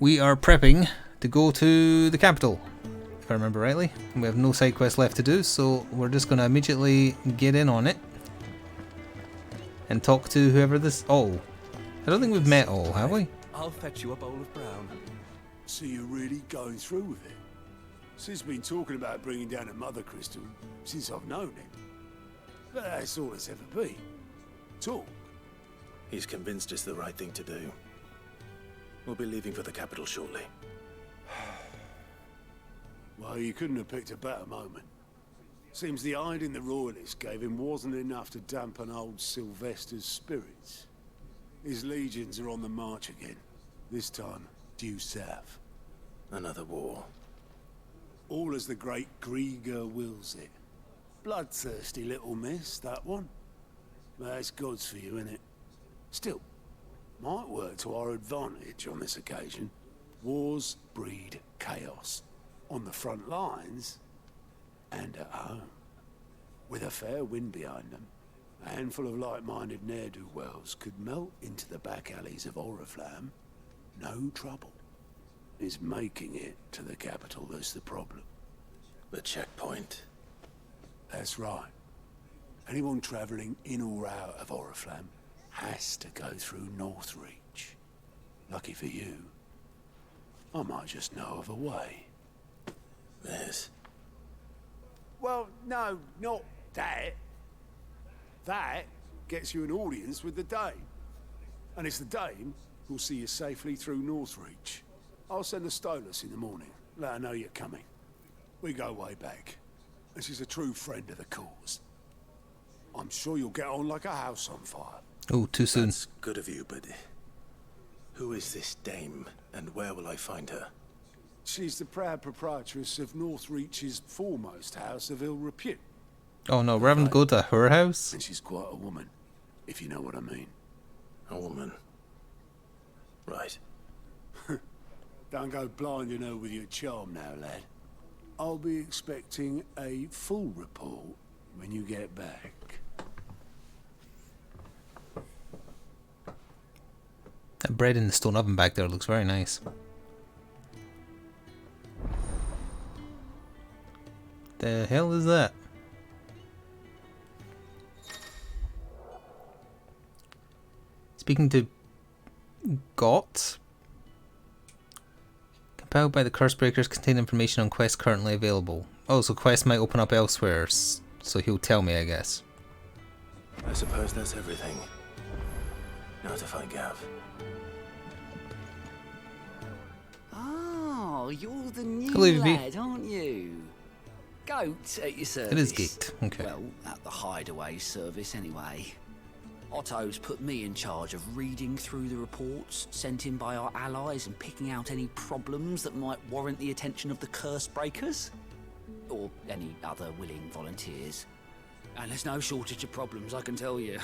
we are prepping to go to the capital, if I remember rightly. We have no side quest left to do, so we're just going to immediately get in on it and talk to whoever this... Oh, I don't think we've met all, have we? I'll fetch you a bowl of brown. So you're really going through with it? Sid's been talking about bringing down a mother crystal since I've known him. But that's all it's ever been. Talk. He's convinced it's the right thing to do. We'll be leaving for the capital shortly. Well, you couldn't have picked a better moment. Seems the hiding the royalists gave him wasn't enough to dampen old Sylvester's spirits. His legions are on the march again. This time, due south. Another war. All as the great Grieger wills it. Bloodthirsty little miss, that one. That's God's for you, innit? Still, might work to our advantage on this occasion. Wars breed chaos. On the front lines, and at home. With a fair wind behind them, a handful of like-minded ne'er-do-wells could melt into the back alleys of Oriflamme. No trouble. It's making it to the capital that's the problem. The checkpoint. That's right. Anyone travelling in or out of Oriflamme has to go through Northreach. Lucky for you, I might just know of a way. There's... Well, no, not that. That gets you an audience with the Dame. And it's the Dame who'll see you safely through Northreach. I'll send the Stolas in the morning. Let her know you're coming. We go way back. And she's a true friend of the cause. I'm sure you'll get on like a house on fire. Oh, too soon. That's good of you, but... Who is this dame, and where will I find her? She's the proud proprietress of Northreach's foremost house of ill repute. Oh no, we're having to go to her house? And she's quite a woman, if you know what I mean. A woman. Right. Don't go blinding her with your charm now, lad. I'll be expecting a full report when you get back. That bread in the stone oven back there looks very nice. The hell is that? Speaking to Got. Compiled by the curse breakers contain information on quests currently available. Oh, so quests might open up elsewhere, so he'll tell me, I guess. I suppose that's everything. Now to find Gav. Oh, you're the new Hello, Evie. lad, aren't you? Goat at your service. It is Gate, okay. Well, at the hideaway service anyway. Otto's put me in charge of reading through the reports sent in by our allies and picking out any problems that might warrant the attention of the curse breakers. Or any other willing volunteers. And there's no shortage of problems, I can tell you.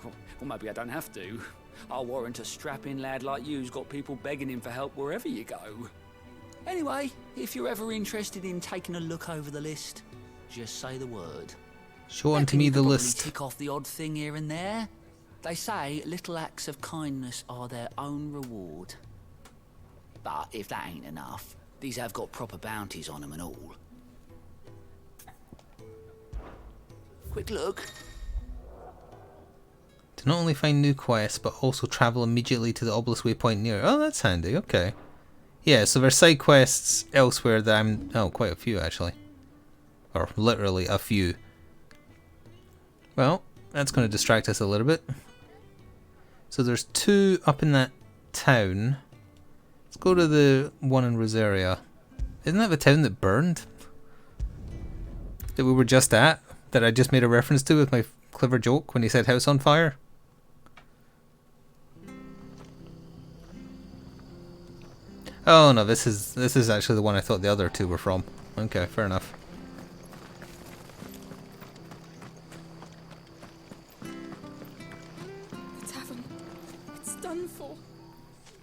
Or maybe I don't have to. I'll warrant a strapping lad like you's got people begging him for help wherever you go. Anyway, if you're ever interested in taking a look over the list, just say the word. Show unto me the list. Tick off the odd thing here and there. They say little acts of kindness are their own reward. But if that ain't enough, these have got proper bounties on them and all. Quick look. To not only find new quests, but also travel immediately to the obelisk waypoint near. Oh, that's handy, okay. Yeah, so there's side quests elsewhere that I'm... Oh, quite a few actually. Or literally a few. Well, that's going to distract us a little bit. So there's two up in that town. Let's go to the one in Rosaria. Isn't that the town that burned? That we were just at? That I just made a reference to with my clever joke when he said house on fire? Oh no, this is actually the one I thought the other two were from. Okay, fair enough. The tavern. It's done for.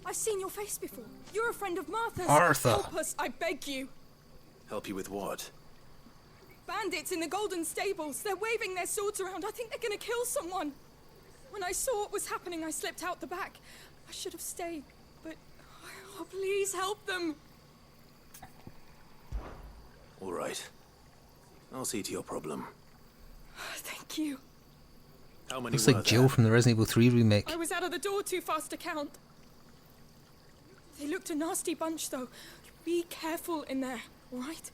I've seen your face before. You're a friend of Martha's. Martha. Help us, I beg you. Help you with what? Bandits in the Golden Stables. They're waving their swords around. I think they're gonna kill someone. When I saw what was happening, I slipped out the back. I should have stayed, but Oh, please help them. All right. I'll see to your problem. Thank you. How many Looks were like there? Jill from the Resident Evil 3 remake. I was out of the door too fast to count. They looked a nasty bunch, though. Be careful in there, all right?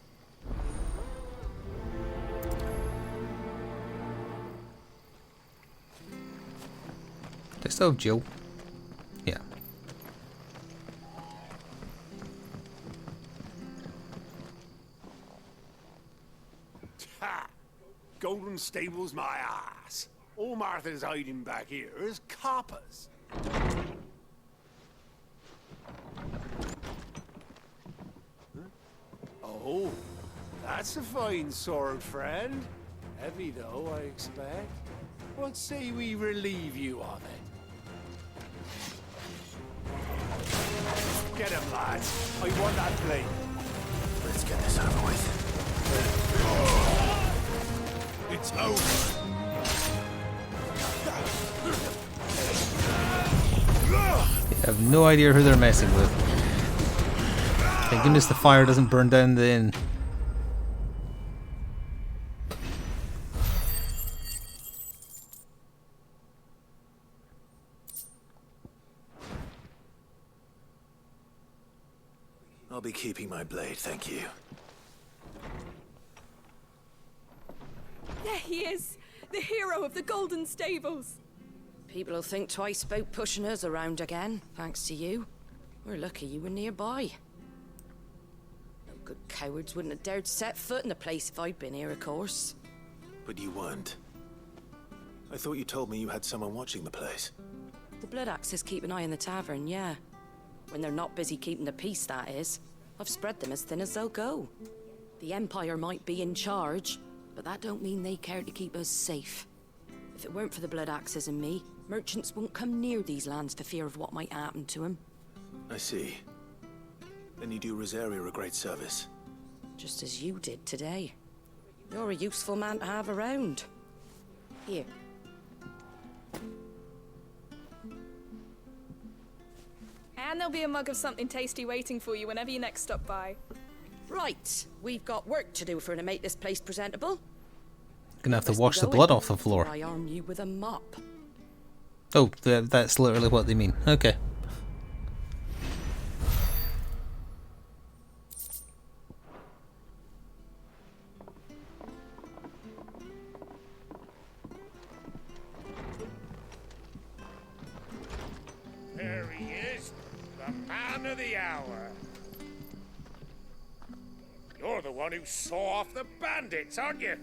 Do I still have Jill? Yeah. Ha! Golden Stable's my ass. All Martha's hiding back here is coppers. Huh? Oh, that's a fine sword, friend. Heavy though, I expect. What say we relieve you of it? Get him, lads. I want that blade. Let's get this over with. It's over. I have no idea who they're messing with. Thank goodness the fire doesn't burn down the inn. I'll be keeping my blade, thank you. There he is, the hero of the Golden Stables. People will think twice about pushing us around again, thanks to you. We're lucky you were nearby. No good cowards wouldn't have dared set foot in the place if I'd been here, of course. But you weren't. I thought you told me you had someone watching the place. The Blood Axes keep an eye on the tavern, yeah. When they're not busy keeping the peace, that is. I've spread them as thin as they'll go. The Empire might be in charge, but that don't mean they care to keep us safe. If it weren't for the Blood Axes and me, merchants won't come near these lands for fear of what might happen to them. I see. Then you do Rosaria a great service. Just as you did today. You're a useful man to have around. Here. And there'll be a mug of something tasty waiting for you whenever you next stop by. Right, we've got work to do for to make this place presentable. Gonna have to Best wash the going, blood off the floor. or I arm you with a mop. Oh, that's literally what they mean. Okay. There he is, the man of the hour. You're the one who saw off the bandits, aren't you?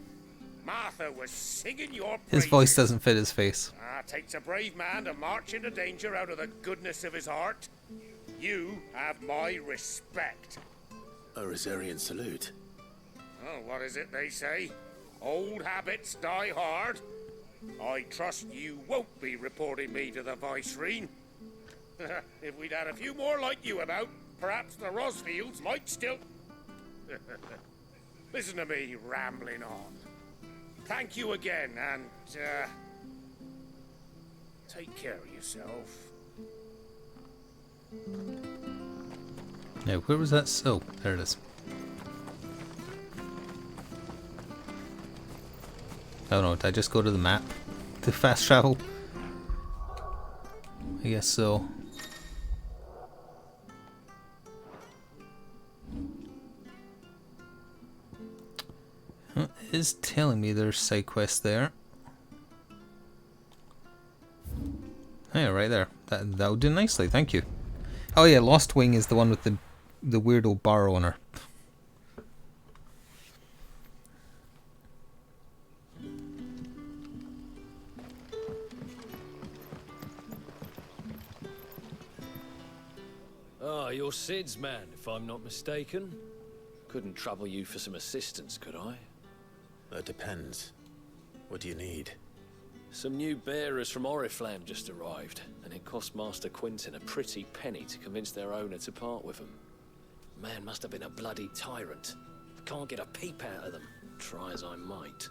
Martha was singing your praises. His voice doesn't fit his face. Takes a brave man to march into danger out of the goodness of his heart. You have my respect. A Rosarian salute. Oh, what is it they say? Old habits die hard. I trust you won't be reporting me to the Viceroy. If we'd had a few more like you about, perhaps the Rosfields might still... Listen to me rambling on. Thank you again, and, take care of yourself. Now, where was that? Oh, there it is. Oh no, did I just go to the map to fast travel? I guess so. It is telling me there's side quests there. Oh, yeah, right there. That'll do nicely, thank you. Oh yeah, Lost Wing is the one with the weirdo bar owner. Ah, you're Sid's man, if I'm not mistaken. Couldn't trouble you for some assistance, could I? That depends. What do you need? Some new bearers from Oriflamme just arrived, and it cost Master Quinton a pretty penny to convince their owner to part with them. Man must have been a bloody tyrant. Can't get a peep out of them, try as I might.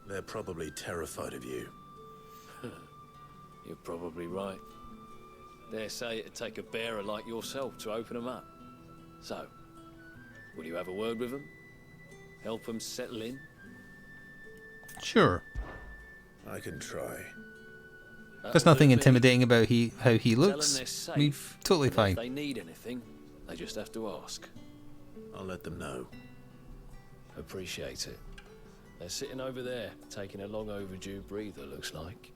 They're probably terrified of you. You're probably right. Dare say it'd take a bearer like yourself to open them up. So, will you have a word with them? Help them settle in? Sure. I can try. There's nothing intimidating about how he Tell them looks. they're I mean, safe. totally and fine. If they need anything, they just have to ask. I'll let them know. Appreciate it. They're sitting over there, taking a long overdue breather, looks like.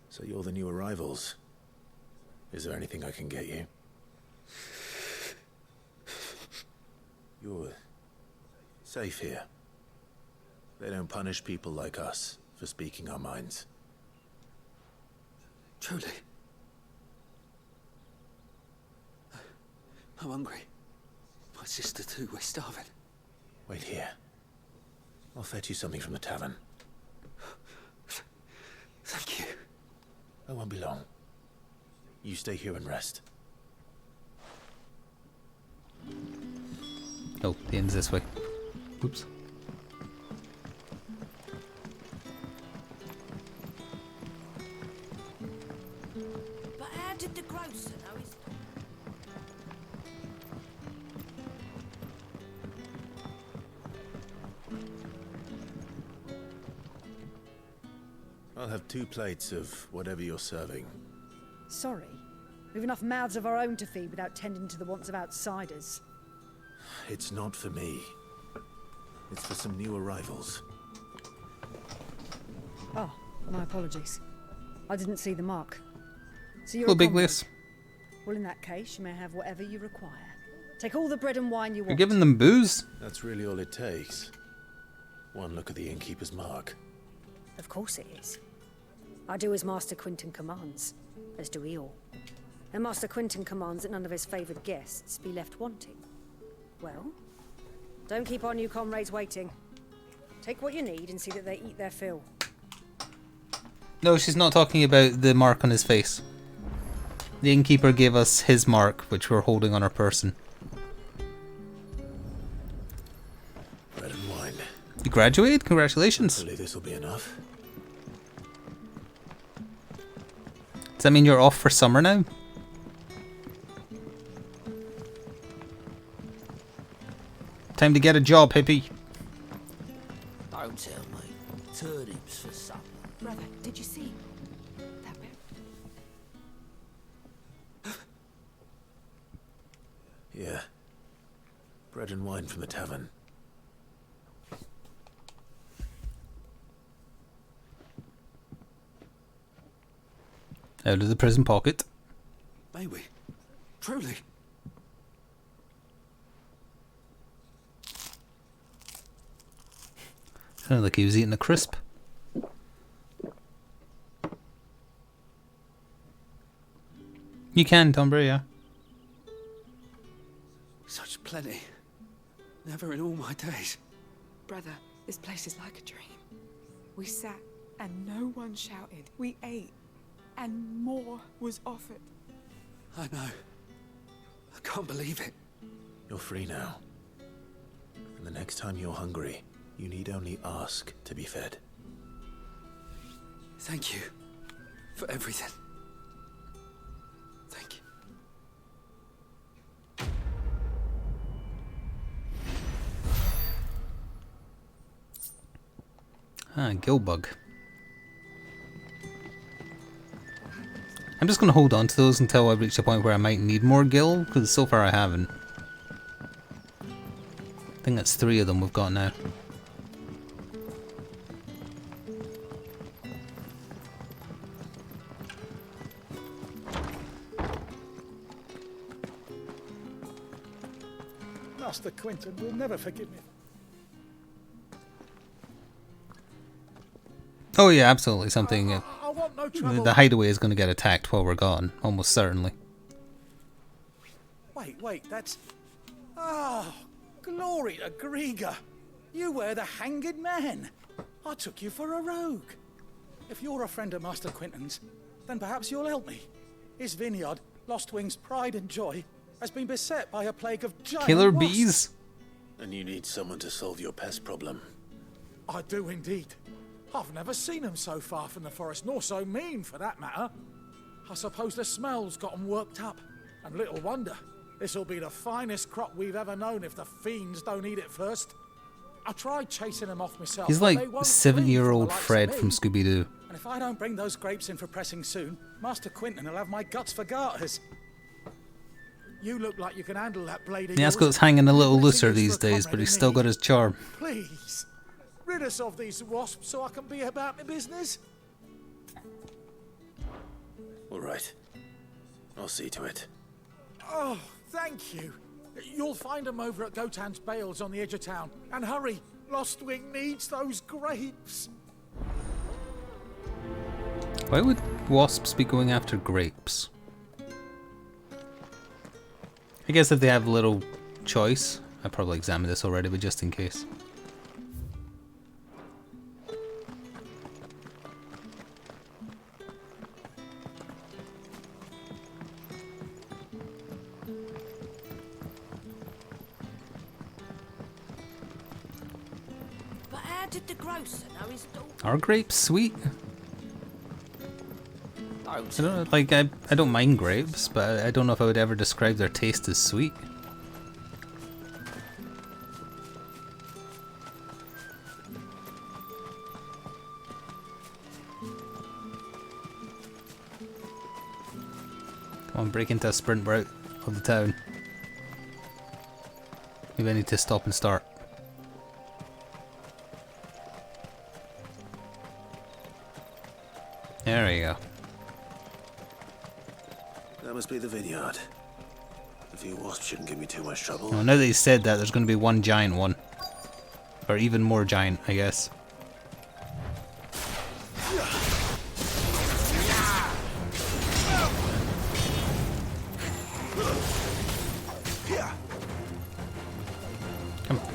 So you're the new arrivals. Is there anything I can get you? You're safe here. They don't punish people like us for speaking our minds. Truly. I'm hungry. My sister too, we're starving. Wait here. I'll fetch you something from the tavern. Thank you. I won't be long. You stay here and rest. Oh, the end's this way. Oops. But how did the grocer know his... I'll have 2 plates of whatever you're serving. Sorry. We've enough mouths of our own to feed without tending to the wants of outsiders. It's not for me. It's for some new arrivals. Oh, my apologies. I didn't see the mark. So you're Hello, a Big convict. Liss. Well, in that case, you may have whatever you require. Take all the bread and wine you want. You're giving them booze? That's really all it takes. One look at the innkeeper's mark. Of course it is. I do as Master Quinton commands, as do we all. And Master Quinton commands that none of his favoured guests be left wanting. Well, don't keep our new comrades waiting. Take what you need and see that they eat their fill. No, she's not talking about the mark on his face. The innkeeper gave us his mark, which we're holding on our person. Bread and wine. You graduated? Congratulations. Hopefully this will be enough. Does that mean you're off for summer now? Time to get a job, hippie. Don't tell me. Turnips for supper. Brother, did you see that bit? Yeah. Bread and wine from the tavern. Out of the prison pocket. May we? Truly. Sounded like he was eating a crisp. You can, Tonbury, yeah. Such plenty. Never in all my days. Brother, this place is like a dream. We sat and no one shouted. We ate and more was offered. I know. I can't believe it. You're free now. And the next time you're hungry, you need only ask to be fed. Thank you for everything. Thank you. Ah, Gillbug. I'm just going to hold on to those until I reach the point where I might need more Gill, because so far I haven't. I think that's 3 of them we've got now. Master Quinton will never forgive me. Oh yeah, absolutely. Something. I want no trouble. The hideaway is going to get attacked while we're gone, almost certainly. Wait, that's... Ah, glory to Grieger. You were the hanged man. I took you for a rogue. If you're a friend of Master Quinton's, then perhaps you'll help me. His vineyard, Lost Wing's pride and joy, has been beset by a plague of giant Killer wasps. bees? And you need someone to solve your pest problem. I do indeed. I've never seen them so far from the forest, nor so mean for that matter. I suppose the smell's got them worked up. And little wonder. This'll be the finest crop we've ever known if the fiends don't eat it first. I tried chasing them off myself. He's but like they won't 70-year-old flee from the likes of Fred me. from Scooby-Doo. And if I don't bring those grapes in for pressing soon, Master Quinton will have my guts for garters. You look like you can handle that blade of The yours. Ascot's hanging a little Let's looser use these for a days, but comrade he's in still got need. his charm. Please, rid us of these wasps so I can be about my business. All right. I'll see to it. Oh, thank you. You'll find them over at Gotan's Bales on the edge of town. And hurry, Lostwing needs those grapes. Why would wasps be going after grapes? I guess if they have little choice. I probably examined this already, but just in case. But how did the grocer know his daughter? Are grapes sweet? I Don't. don't like. I don't mind grapes, but I don't know if I would ever describe their taste as sweet. Come on, break into a sprint route of the town. Maybe I need to stop and start. There we go. That must be the vineyard. A few wasps shouldn't give me too much trouble. Well, now that you said that, there's going to be one giant one. Or even more giant, I guess. Come on.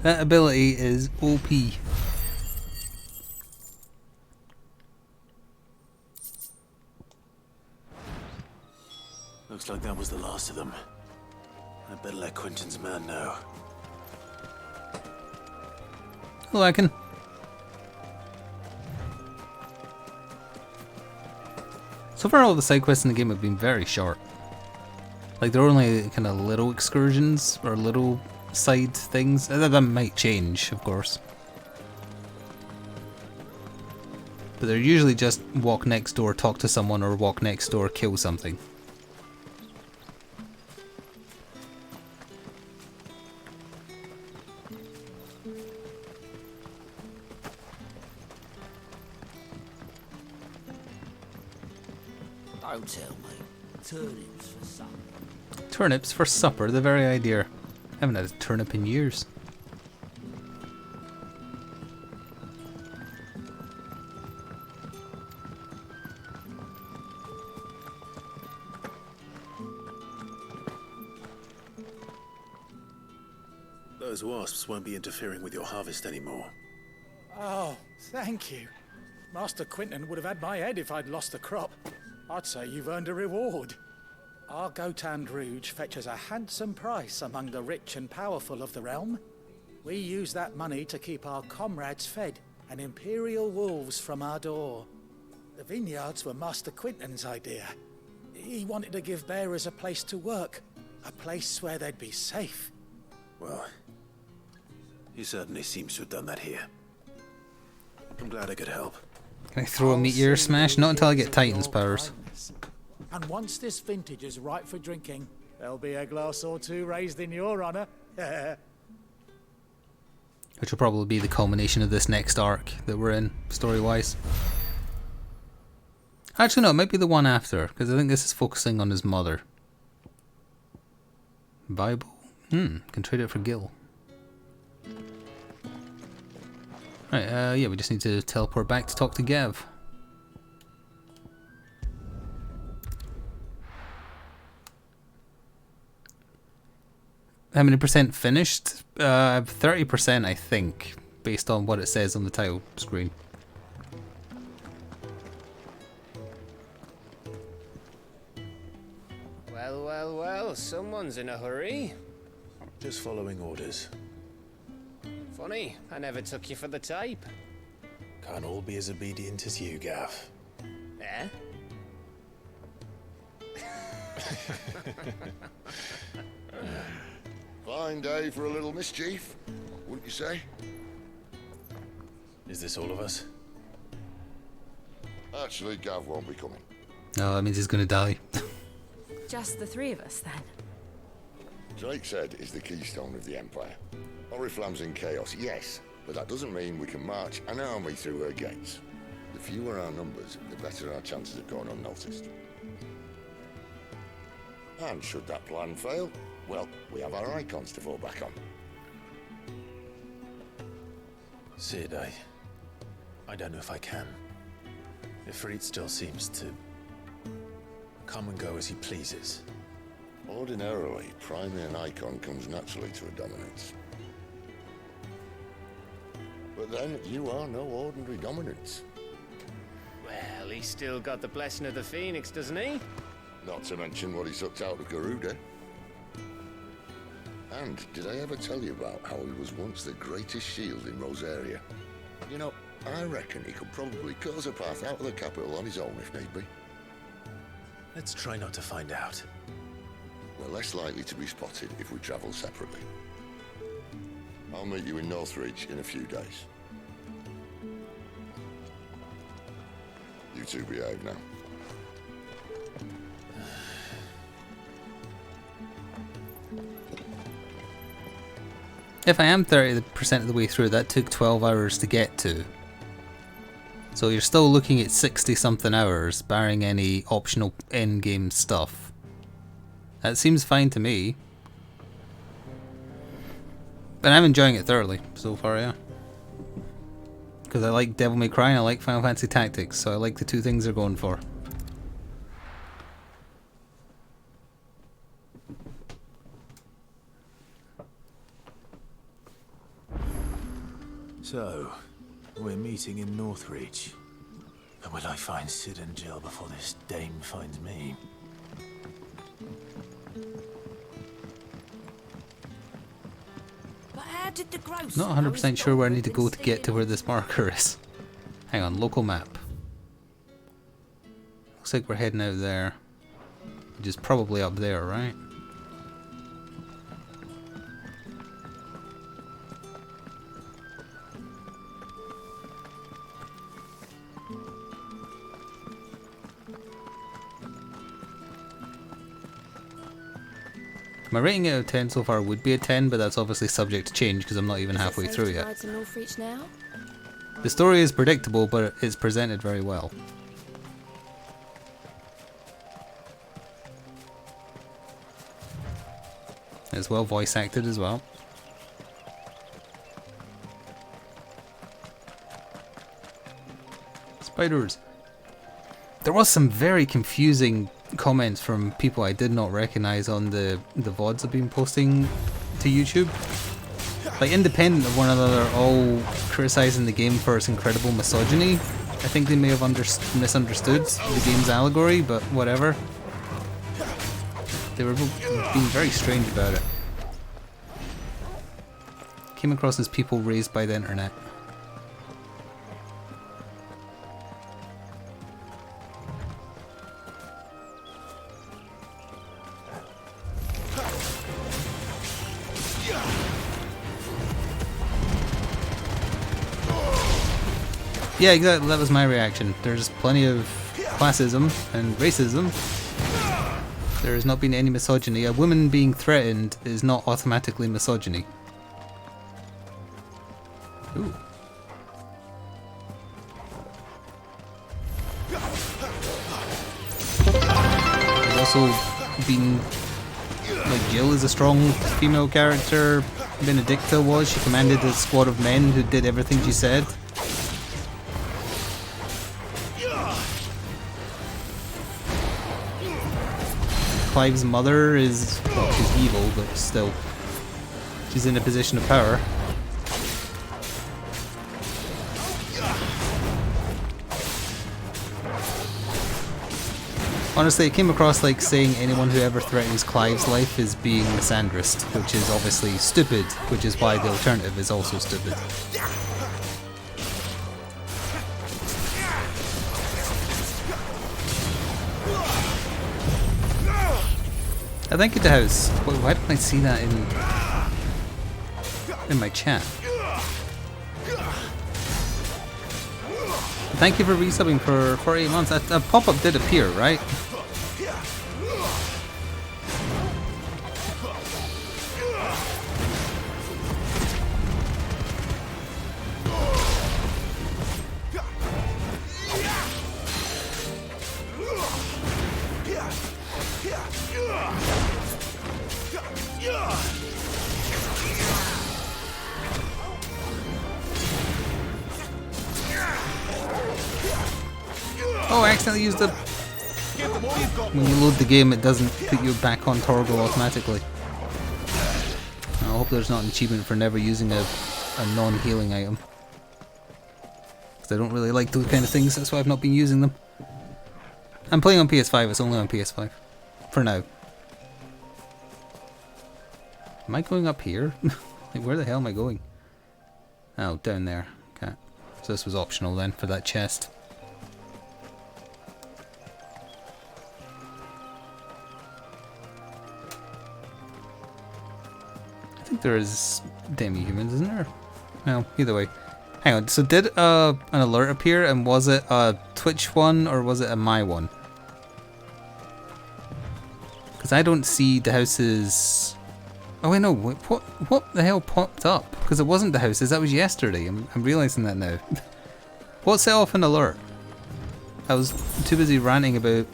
That ability is OP. Looks like that was the last of them. I better let Quentin's man know. Hello, I can. So far, all the side quests in the game have been very short. Like, they're only kind of little excursions or little side things. That might change, of course. But they're usually just walk next door, talk to someone, or walk next door, kill something. Don't tell me. Turnips for supper. Turnips for supper, the very idea. I haven't had a turnip in years. Those wasps won't be interfering with your harvest anymore. Oh, thank you. Master Quinton would have had my head if I'd lost the crop. I'd say you've earned a reward. Our Gotan Rouge fetches a handsome price among the rich and powerful of the realm. We use that money to keep our comrades fed and imperial wolves from our door. The vineyards were Master Quinton's idea. He wanted to give bearers a place to work, a place where they'd be safe. Well, he certainly seems to have done that here. I'm glad I could help. Can I throw a meteor smash? Not until I get Titan's powers. And once this vintage is right for drinking, there'll be a glass or two raised in your honor. Which will probably be the culmination of this next arc that we're in, story-wise. Actually, no, it might be the one after, because I think this is focusing on his mother. Bible. Can trade it for Gil. Right, yeah, we just need to teleport back to talk to Gav. How many percent finished? 30%, I think, based on what it says on the title screen. Well, well, well, someone's in a hurry. Just following orders. Funny, I never took you for the type. Can't all be as obedient as you, Gav. Eh? Fine day for a little mischief, wouldn't you say? Is this all of us? Actually, Gav won't be coming. No, that means he's gonna die. Just the three of us, then? Drake's Head is the keystone of the Empire. Oriflamme's in chaos, yes, but that doesn't mean we can march an army through her gates. The fewer our numbers, the better our chances of going unnoticed. And should that plan fail, well, we have our icons to fall back on. Sid, I don't know if I can. Ifrit still seems to come and go as he pleases. Ordinarily, priming an icon comes naturally to a dominance. But then, you are no ordinary dominance. Well, he's still got the blessing of the Phoenix, doesn't he? Not to mention what he sucked out of Garuda. And did I ever tell you about how he was once the greatest shield in Rosaria? You know, I reckon he could probably cut us a path out of the capital on his own if need be. Let's try not to find out. We're less likely to be spotted if we travel separately. I'll meet you in Northridge in a few days. You two behave now. If I am 30% of the way through, that took 12 hours to get to. So you're still looking at 60 something hours, barring any optional end-game stuff. That seems fine to me. But I'm enjoying it thoroughly so far, yeah. Because I like Devil May Cry and I like Final Fantasy Tactics, so I like the two things they're going for. So, we're meeting in Northridge. But will I find Sid and Jill before this dame finds me? But how did the gross? Not 100% sure where I need to go to get to where this marker is. Hang on, local map. Looks like we're heading out there. Which is probably up there, right? My rating out of 10 so far would be a 10, but that's obviously subject to change because I'm not even halfway through yet. The story is predictable, but it's presented very well. It's well voice acted as well. Spiders. There was some very confusing comments from people I did not recognize on the VODs I've been posting to YouTube. Like, independent of one another, all criticizing the game for its incredible misogyny. I think they may have misunderstood the game's allegory, but whatever. They were being very strange about it. Came across as people raised by the internet. Yeah, exactly, that was my reaction. There's plenty of classism and racism. There has not been any misogyny. A woman being threatened is not automatically misogyny. Ooh. There's also been like Jill is a strong female character. Benedicta was. She commanded a squad of men who did everything she said. Clive's mother is, well, she's evil, but still, she's in a position of power. Honestly, it came across like saying anyone who ever threatens Clive's life is being misandrist, which is obviously stupid, which is why the alternative is also stupid. I thank you to House. Why didn't I see that in my chat? Thank you for resubbing for 8 months. A pop-up did appear, right? Oh, I accidentally used the... When you load the game, it doesn't put you back on Torgo automatically. I hope there's not an achievement for never using a non-healing item. Because I don't really like those kind of things, that's why I've not been using them. I'm playing on PS5, it's only on PS5. For now. Am I going up here? Like, where the hell am I going? Oh, down there. Okay. So this was optional then for that chest. I think there is demi-humans, isn't there? Well, either way. Hang on, so did an alert appear, and was it a Twitch one or was it a my one? Because I don't see the houses... Oh wait, no, what the hell popped up? Because it wasn't the houses, that was yesterday. I'm realising that now. What set off an alert? I was too busy ranting about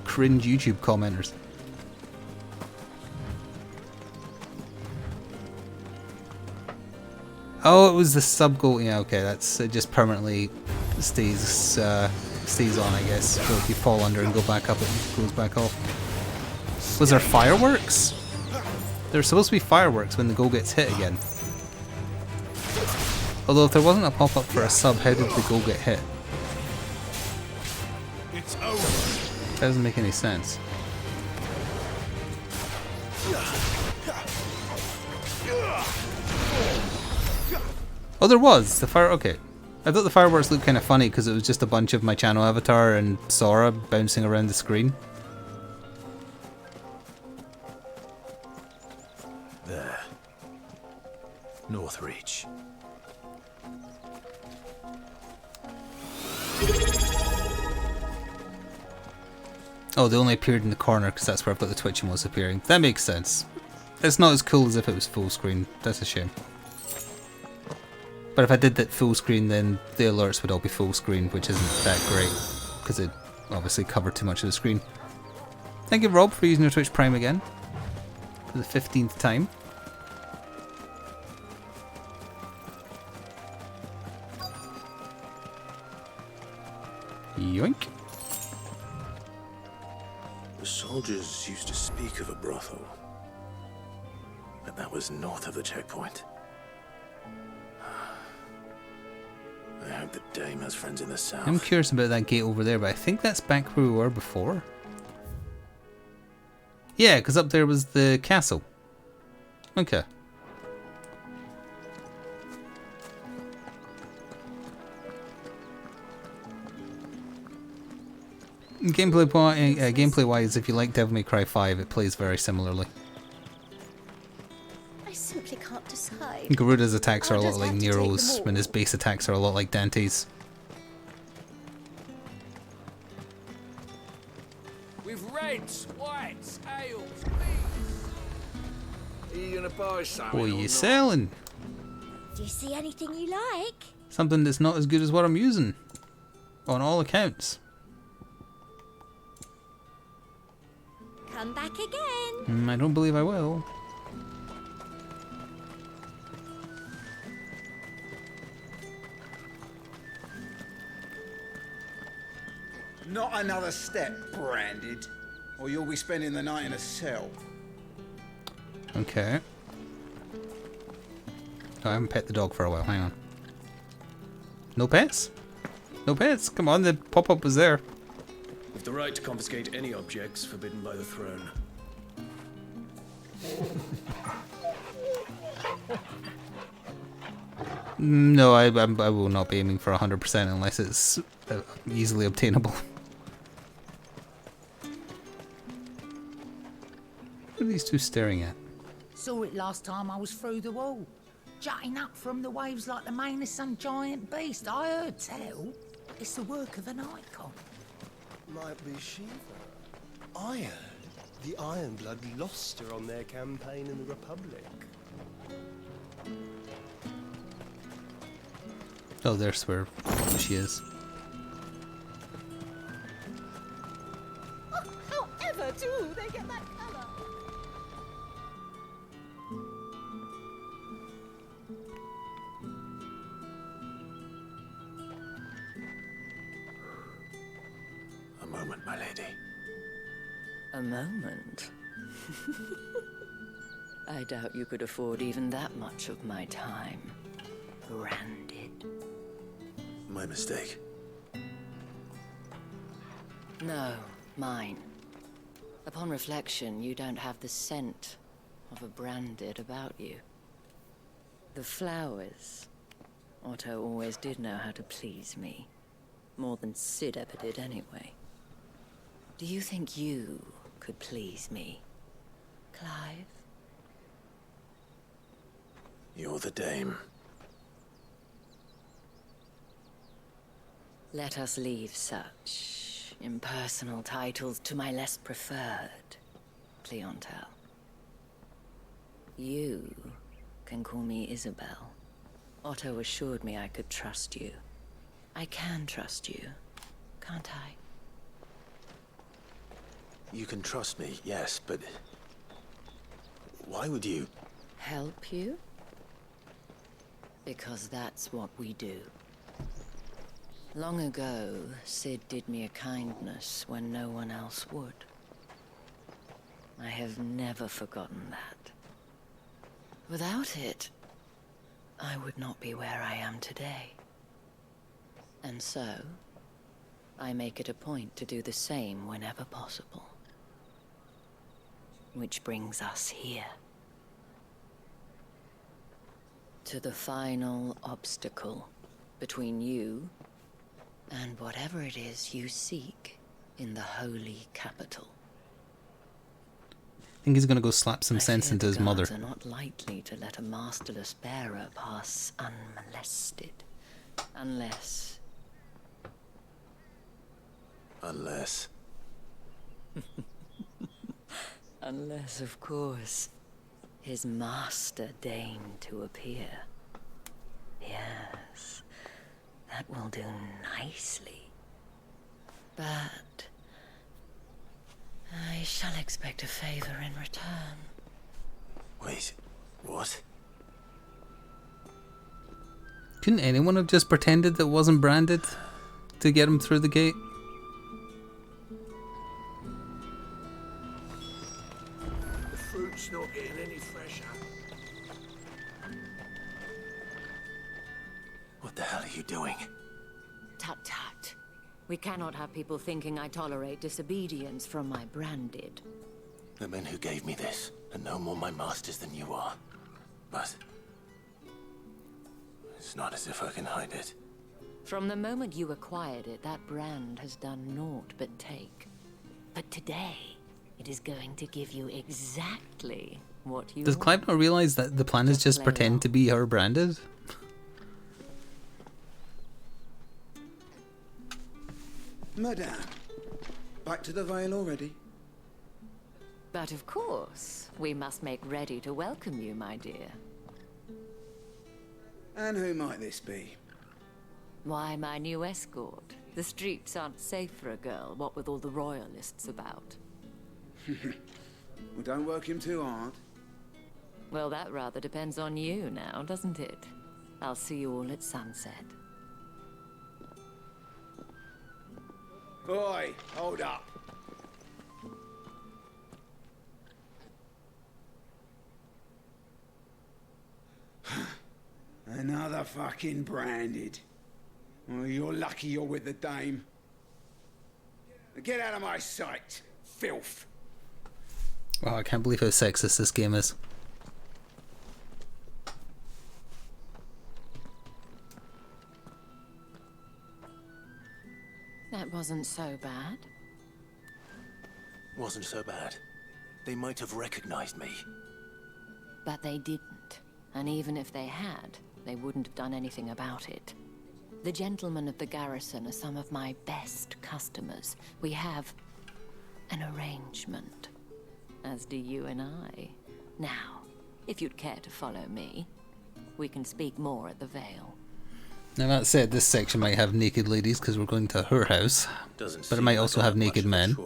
cringe YouTube commenters. Oh, it was the sub goal. Yeah, okay, that's it. Just permanently stays on, I guess. So if you fall under and go back up, it goes back off. Was there fireworks? There's supposed to be fireworks when the goal gets hit again. Although if there wasn't a pop-up for a sub, how did the goal get hit? It's over. That doesn't make any sense. Oh, there was! The fire... Okay. I thought the fireworks looked kind of funny because it was just a bunch of my channel avatar and Sora bouncing around the screen. There. North Reach. Oh, they only appeared in the corner because that's where I've got the twitching was appearing. That makes sense. It's not as cool as if it was full screen. That's a shame. But if I did that full screen, then the alerts would all be full screen, which isn't that great because it obviously covered too much of the screen. Thank you, Rob, for using your Twitch Prime again for the 15th time. Yoink. The soldiers used to speak of a brothel, but that was north of the checkpoint. I hope the dame has friends in the south. I'm curious about that gate over there, but I think that's back where we were before. Yeah, because up there was the castle. Okay. Gameplay-wise, if you like Devil May Cry 5, it plays very similarly. I simply can't decide. Garuda's attacks are a lot like Nero's, and his base attacks are a lot like Dante's. With reds, whites, ales, are you gonna buy something? What are you selling? Do you see anything you like? Something that's not as good as what I'm using. On all accounts. come back again. I don't believe I will. Not another step, branded, or you'll be spending the night in a cell. Okay. Oh, I haven't pet the dog for a while. Hang on. No pets? No pets? Come on, the pop-up was there. With the right to confiscate any objects forbidden by the throne. No, I will not be aiming for 100% unless it's easily obtainable. What are these two staring at? Saw it last time I was through the wall. Jutting up from the waves like the mane of some giant beast. I heard tell. It's the work of an icon. Might be Shiva. I heard the Ironblood lost her on their campaign in the Republic. Oh, there's where she is. However do they get that colour? A moment, my lady. A moment? I doubt you could afford even that much of my time. Branded. My mistake. No, mine. Upon reflection, you don't have the scent of a branded about you. The flowers. Otto always did know how to please me. More than Sid ever did anyway. Do you think you could please me, Clive? You're the dame. Let us leave such impersonal titles to my less preferred clientele. You can call me Isabel. Otto assured me I could trust you. I can trust you, can't I? You can trust me, yes, but why would you? Help you? Because that's what we do. Long ago, Sid did me a kindness when no one else would. I have never forgotten that. Without it, I would not be where I am today. And so, I make it a point to do the same whenever possible. Which brings us here. To the final obstacle between you and whatever it is you seek in the holy capital. I think he's gonna go slap some sense into his mother. The guards are not likely to let a masterless bearer pass unmolested. Unless... Unless, of course, his master deigned to appear. Yes, that will do nicely. But I shall expect a favor in return. Wait, what? Couldn't anyone have just pretended that it wasn't branded to get him through the gate? The fruit's not getting any fresher. What the hell are you doing? Tut tut. We cannot have people thinking I tolerate disobedience from my branded. The men who gave me this are no more my masters than you are. But it's not as if I can hide it. From the moment you acquired it, that brand has done naught but take. But today, it is going to give you exactly what you Does want. Clive not realize that the plan is just play pretend along. to be her branded? Madame, back to the Vale already? But of course, we must make ready to welcome you, my dear. And who might this be? Why, my new escort. The streets aren't safe for a girl, what with all the royalists about. Well, don't work him too hard. Well, that rather depends on you now, doesn't it? I'll see you all at sunset. Oi, hold up. Another fucking branded. Well, you're lucky you're with the dame. Get out of my sight, filth. Oh, I can't believe how sexist this game is. That wasn't so bad. Wasn't so bad. They might have recognized me. But they didn't. And even if they had, they wouldn't have done anything about it. The gentlemen of the garrison are some of my best customers. We have an arrangement, as do you and I. Now, if you'd care to follow me, we can speak more at the Vale. Now that said, this section might have naked ladies because we're going to her house, but it might also have naked men.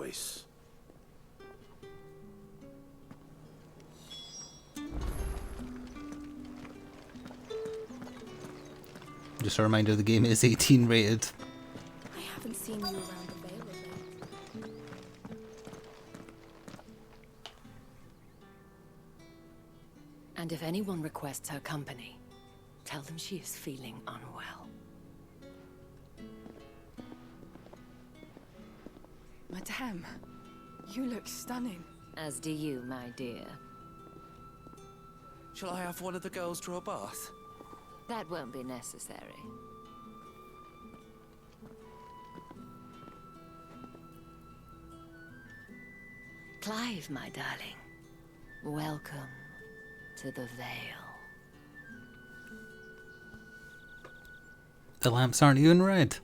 Just a reminder, the game is 18 rated. I haven't seen you around the Vale of late. And if anyone requests her company, tell them she is feeling unwell. Madame, you look stunning. As do you, my dear. Shall I have one of the girls draw a bath? That won't be necessary. Clive, my darling. Welcome to the Vale. The lamps aren't even red.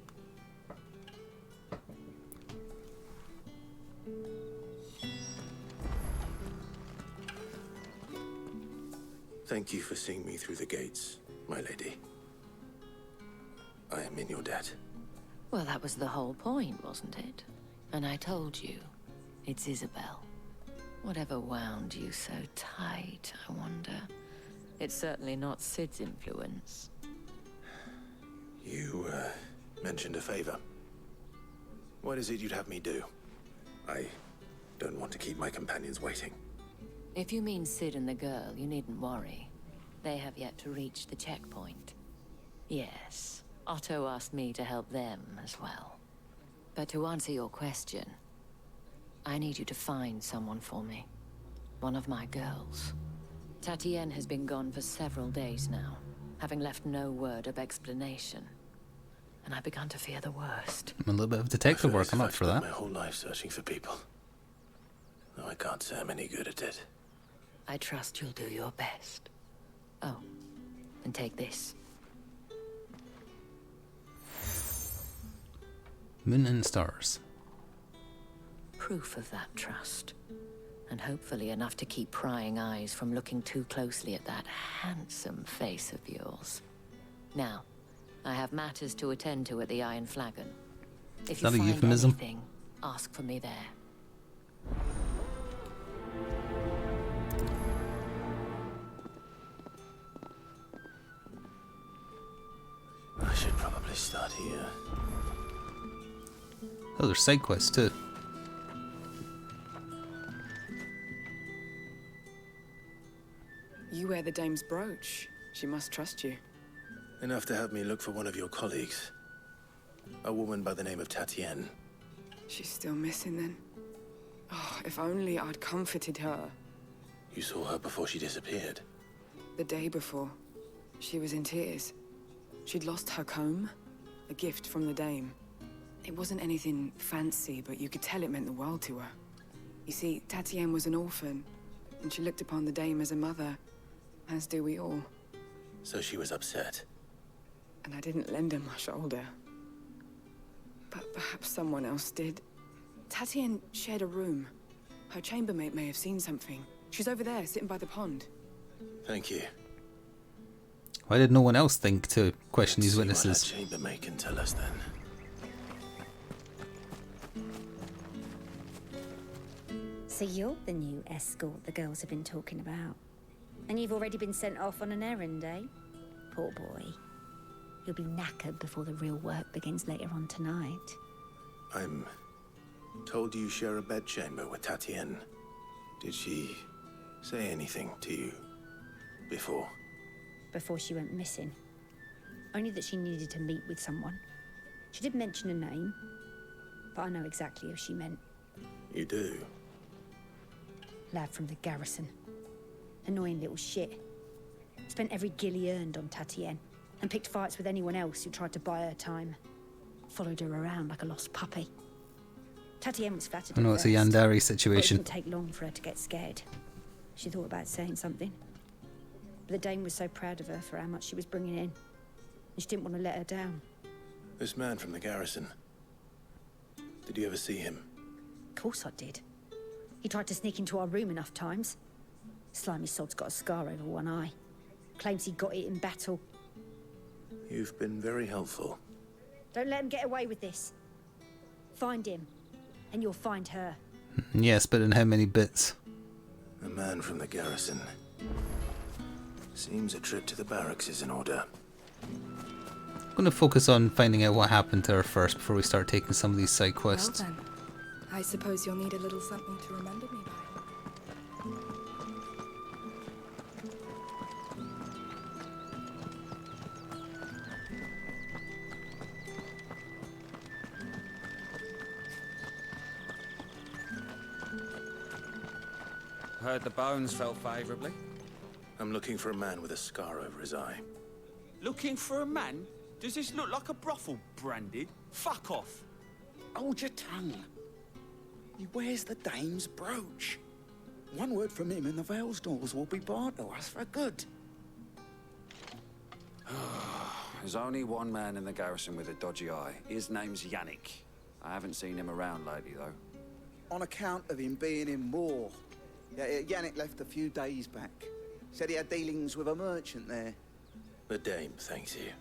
Thank you for seeing me through the gates, my lady. I am in your debt. Well, that was the whole point, wasn't it? And I told you, it's Isabel. Whatever wound you so tight, I wonder. It's certainly not Sid's influence. You, mentioned a favor. What is it you'd have me do? I don't want to keep my companions waiting. If you mean Sid and the girl, you needn't worry. They have yet to reach the checkpoint. Yes, Otto asked me to help them as well. But to answer your question, I need you to find someone for me. One of my girls. Tatienne has been gone for several days now, having left no word of explanation. And I've begun to fear the worst. A little bit of detective work, I'm up for that. My whole life searching for people. No, I can't say I'm any good at it. I trust you'll do your best. Oh, and take this. Moon and stars. Proof of that trust. And hopefully enough to keep prying eyes from looking too closely at that handsome face of yours. Now, I have matters to attend to at the Iron Flagon. If you Is that a find euphemism? anything, ask for me there. I should probably start here. Oh, there's side quests too. You wear the dame's brooch. She must trust you. Enough to help me look for one of your colleagues. A woman by the name of Tatienne. She's still missing then. Oh, if only I'd comforted her. You saw her before she disappeared. The day before, she was in tears. She'd lost her comb, a gift from the dame. It wasn't anything fancy, but you could tell it meant the world to her. You see, Tatienne was an orphan, and she looked upon the dame as a mother, as do we all. So she was upset. And I didn't lend her my shoulder. But perhaps someone else did. Tatienne shared a room. Her chambermaid may have seen something. She's over there, sitting by the pond. Thank you. Why did no one else think to question these What witnesses? that chambermaid can tell us then. So you're the new escort the girls have been talking about. And you've already been sent off on an errand, eh? Poor boy. He'll be knackered before the real work begins later on tonight. I'm told you share a bedchamber with Tatienne. Did she say anything to you before? Before she went missing. Only that she needed to meet with someone. She did mention a name, but I know exactly who she meant. You do? Lad from the garrison. Annoying little shit. Spent every guil he earned on Tatienne, and picked fights with anyone else who tried to buy her time. Followed her around like a lost puppy. Tatienne was flattered I know at it's a first, Yandere but situation. it didn't take long for her to get scared. She thought about saying something. But the Dane was so proud of her for how much she was bringing in. And she didn't want to let her down. This man from the garrison. Did you ever see him? Of course I did. He tried to sneak into our room enough times. Slimy sod's got a scar over one eye. Claims he got it in battle. You've been very helpful. Don't let him get away with this. Find him, and you'll find her. Yes, but in how many bits? A man from the garrison. Seems a trip to the barracks is in order. I'm going to focus on finding out what happened to her first before we start taking some of these side quests. Well then, I suppose you'll need a little something to remember me by. Heard the bones fell favourably. I'm looking for a man with a scar over his eye. Looking for a man? Does this look like a brothel, Branded? Fuck off. Hold your tongue. He wears the dame's brooch. One word from him and the Vale's doors will be barred to us for good. There's only one man in the garrison with a dodgy eye. His name's Yannick. I haven't seen him around lately, though. On account of him being in Moor. Yeah, Yannick left a few days back. Said he had dealings with a merchant there. The dame thanks you.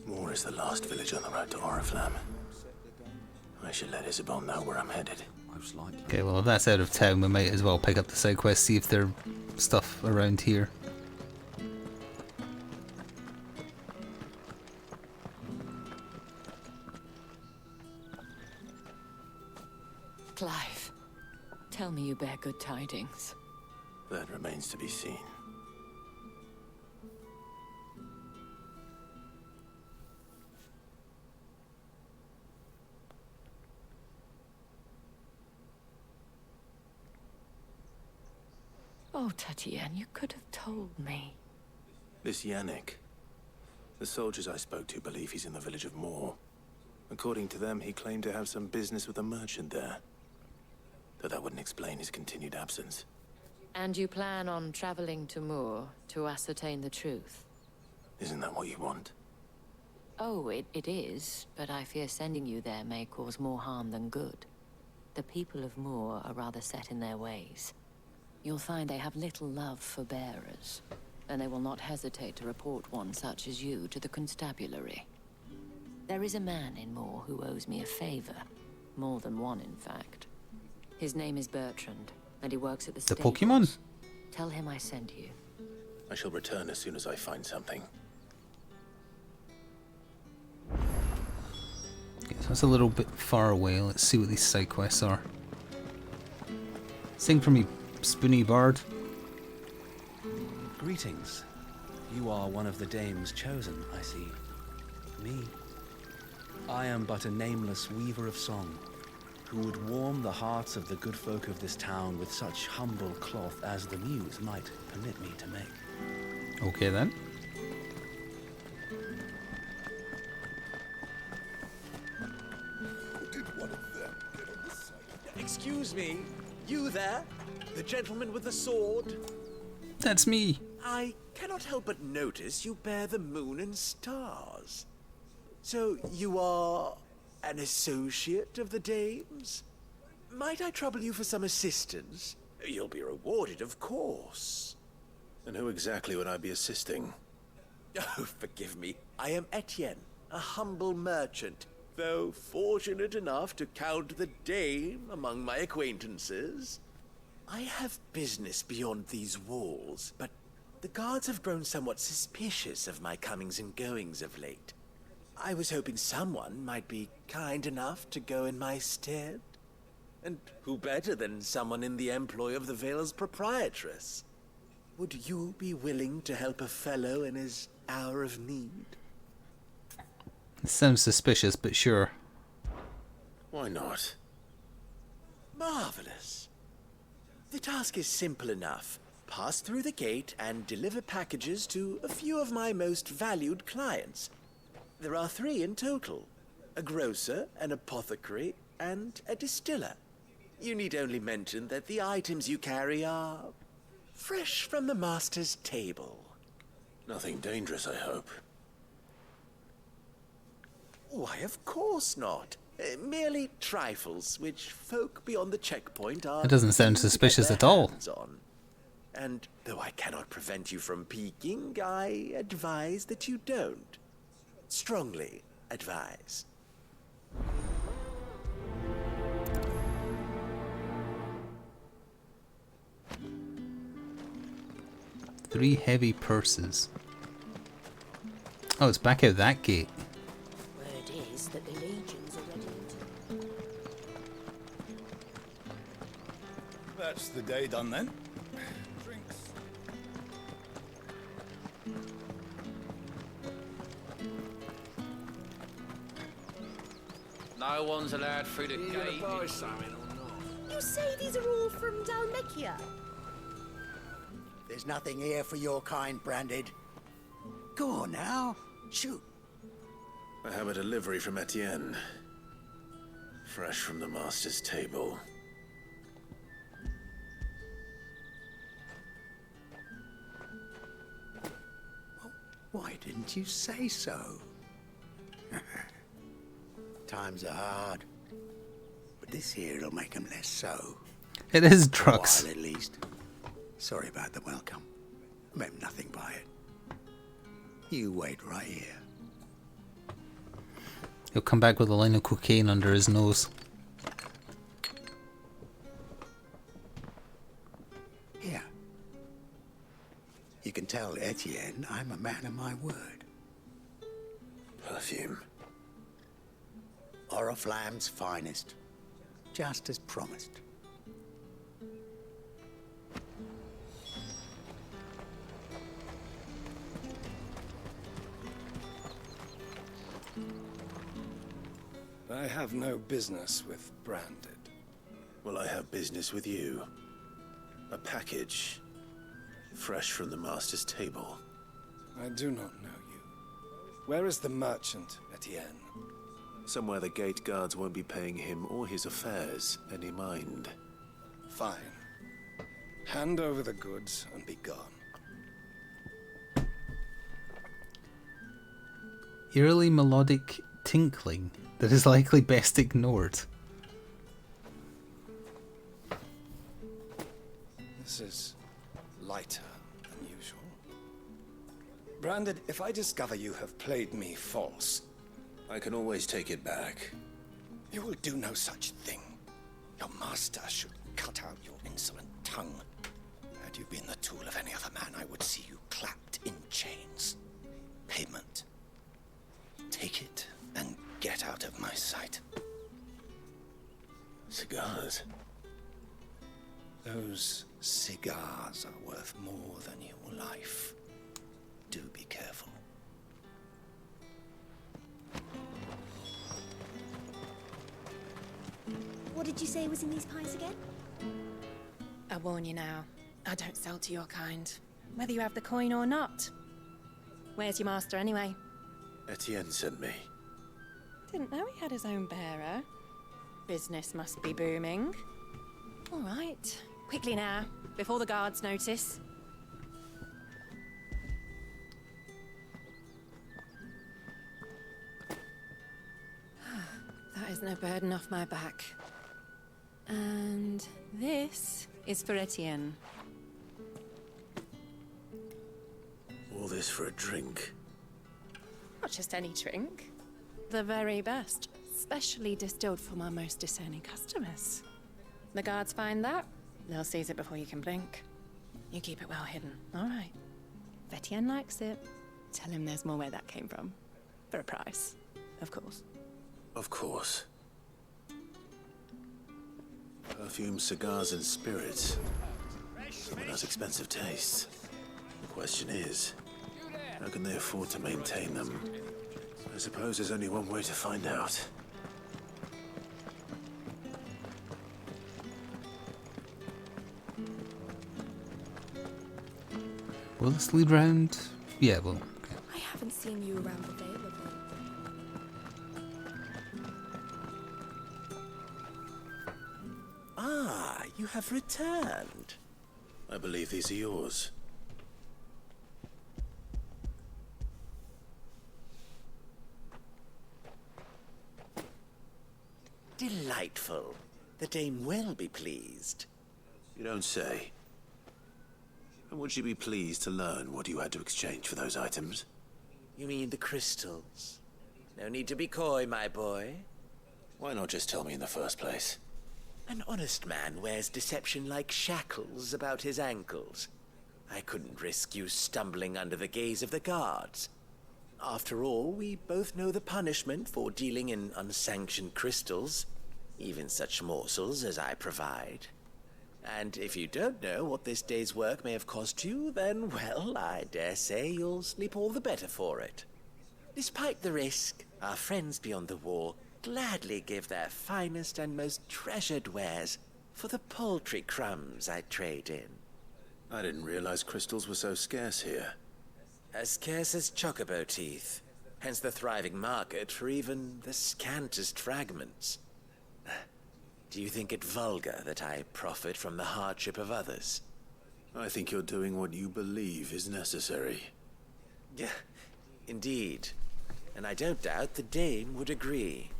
Moor is the last village on the road to Oriflamme. I should let Isabel know where I'm headed. Most likely. Okay, well if that's out of town, we might as well pick up the side quest, see if there's stuff around here. Clive, tell me you bear good tidings. That remains to be seen. Oh, Tatienne, you could have told me. This Yannick. The soldiers I spoke to believe he's in the village of Moor. According to them, he claimed to have some business with a merchant there. Though that wouldn't explain his continued absence. And you plan on traveling to Moor to ascertain the truth? Isn't that what you want? Oh, it is, but I fear sending you there may cause more harm than good. The people of Moor are rather set in their ways. You'll find they have little love for bearers, and they will not hesitate to report one such as you to the constabulary. There is a man in Moor who owes me a favor. More than one, in fact. His name is Bertrand, and he works at the The stables. Pokemon? Tell him I sent you. I shall return as soon as I find something. Okay, so that's a little bit far away. Let's see what these side quests are. Sing for me, Spoony Bard. Greetings. You are one of the dame's chosen, I see. Me. I am but a nameless weaver of song, who would warm the hearts of the good folk of this town with such humble cloth as the muse might permit me to make. Okay then. Excuse me, you there? The gentleman with the sword? That's me. I cannot help but notice you bear the moon and stars. So you are an associate of the dame's? Might I trouble you for some assistance? You'll be rewarded, of course. And who exactly would I be assisting? Oh, forgive me. I am Etienne, a humble merchant, though fortunate enough to count the dame among my acquaintances. I have business beyond these walls, but the guards have grown somewhat suspicious of my comings and goings of late. I was hoping someone might be kind enough to go in my stead. And who better than someone in the employ of the Vale's proprietress? Would you be willing to help a fellow in his hour of need? It sounds suspicious, but sure. Why not? Marvelous. The task is simple enough. Pass through the gate and deliver packages to a few of my most valued clients. There are 3 in total. A grocer, an apothecary, and a distiller. You need only mention that the items you carry are fresh from the master's table. Nothing dangerous, I hope. Why, of course not. Merely trifles, which folk beyond the checkpoint are... It doesn't sound suspicious at all. On. And though I cannot prevent you from peeking, I advise that you don't. Strongly advise. Three heavy purses. Oh, it's back out that gate. Word is that the legions are ready to... That's the day done then. Drinks. No one's allowed through the gate. You say these are all from Dalmekia? There's nothing here for your kind, Branded. Go on now, shoot. I have a delivery from Etienne. Fresh from the master's table. Why didn't you say so? Times are hard. But this here'll make 'em less so. It is For a drugs. while, at least. Sorry about the welcome. Meant nothing by it. You wait right here. He'll come back with a line of cocaine under his nose. Here. You can tell Etienne I'm a man of my word. Perfume. Oriflamme's finest. Just as promised. I have no business with Branded. Well, I have business with you. A package. Fresh from the master's table. I do not know you. Where is the merchant, Etienne? Somewhere the gate guards won't be paying him or his affairs any mind. Fine. Hand over the goods and be gone. Eerily melodic tinkling that is likely best ignored. This is lighter than usual. Branded, if I discover you have played me false... I can always take it back. You will do no such thing. Your master should cut out your insolent tongue. Had you been the tool of any other man, I would see you clapped in chains. Payment. Take it and get out of my sight. Cigars. Those cigars are worth more than your life. Do be careful. What did you say was in these pies again? I warn you now, I don't sell to your kind, whether you have the coin or not. Where's your master anyway? Etienne sent me. Didn't know he had his own bearer. Business must be booming. All right, quickly now, before the guards notice. That is no burden off my back. And this is for Etienne. All this for a drink. Not just any drink. The very best. Specially distilled for my most discerning customers. The guards find that, they'll seize it before you can blink. You keep it well hidden, all right? Vetienne likes it. Tell him there's more where that came from. For a price, of course. Of course. Perfume, cigars, and spirits. Someone has expensive tastes. The question is, how can they afford to maintain them? I suppose there's only one way to find out. Will this lead round? Yeah, well. I haven't seen you around the Vale of late. Ah, you have returned. I believe these are yours. Delightful. The dame will be pleased. You don't say. And would she be pleased to learn what you had to exchange for those items? You mean the crystals? No need to be coy, my boy. Why not just tell me in the first place? An honest man wears deception like shackles about his ankles. I couldn't risk you stumbling under the gaze of the guards. After all, we both know the punishment for dealing in unsanctioned crystals, even such morsels as I provide. And if you don't know what this day's work may have cost you, then, well, I dare say you'll sleep all the better for it. Despite the risk, our friends beyond the wall gladly give their finest and most treasured wares for the paltry crumbs I trade in. I didn't realize crystals were so scarce here. As scarce as chocobo teeth, hence the thriving market for even the scantest fragments. Do you think it vulgar that I profit from the hardship of others? I think you're doing what you believe is necessary. Yeah, indeed. And I don't doubt the dame would agree.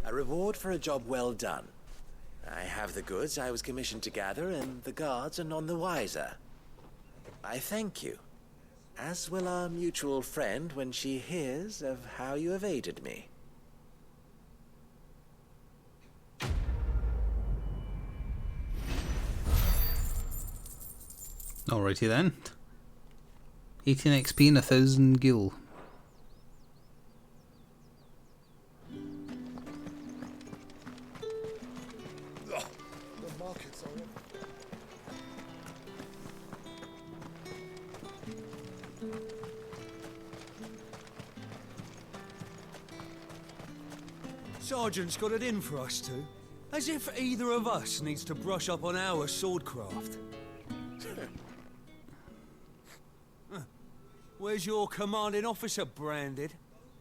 A reward for a job well done. I have the goods I was commissioned to gather, and the guards are none the wiser. I thank you, as will our mutual friend when she hears of how you have aided me. Alrighty then. 18 XP and 1,000 gil. Sergeant's got it in for us two. As if either of us needs to brush up on our swordcraft. Where's your commanding officer branded?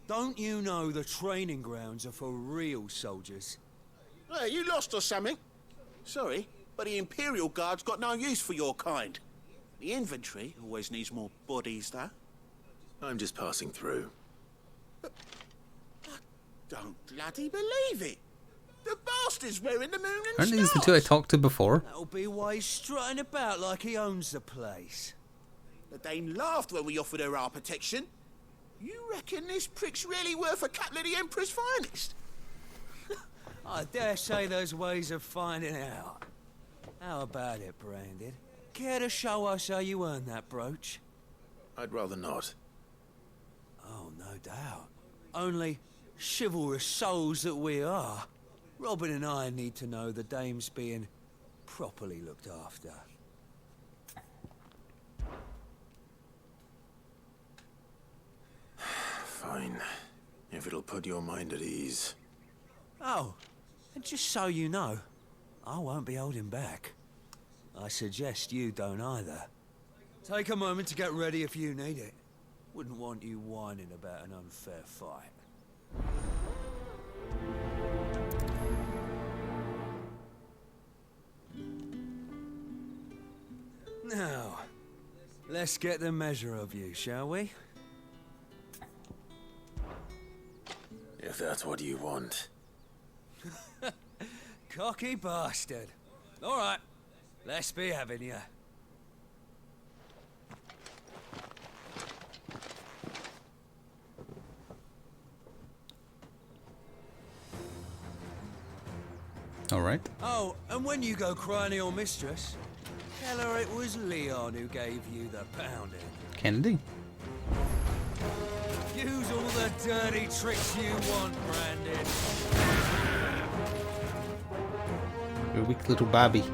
Don't you know the training grounds are for real soldiers? Hey, you lost or something? Sorry, but the Imperial Guard's got no use for your kind. The infantry always needs more bodies, though. I'm just passing through. Don't bloody believe it! The bastard's wearing the moon and Aren't these the stars. two I talked to before? That'll be why he's strutting about like he owns the place. The Dane laughed when we offered her our protection. You reckon this prick's really worth a couple of the Emperor's finest? I dare say there's ways of finding out. How about it, Branded? Care to show us how you earned that brooch? I'd rather not. Oh, no doubt. Only chivalrous souls that we are, Robin and I need to know the dame's being properly looked after. Fine. If it'll put your mind at ease. Oh, and just so you know, I won't be holding back. I suggest you don't either. Take a moment to get ready if you need it. Wouldn't want you whining about an unfair fight. Now, let's get the measure of you, shall we? If that's what you want. Cocky bastard. All right, let's be having you. Alright. Oh, and when you go crying to your mistress, tell her it was Leon who gave you the pounding. Kennedy. Use all the dirty tricks you want, Brandon. You're a weak little Bobby.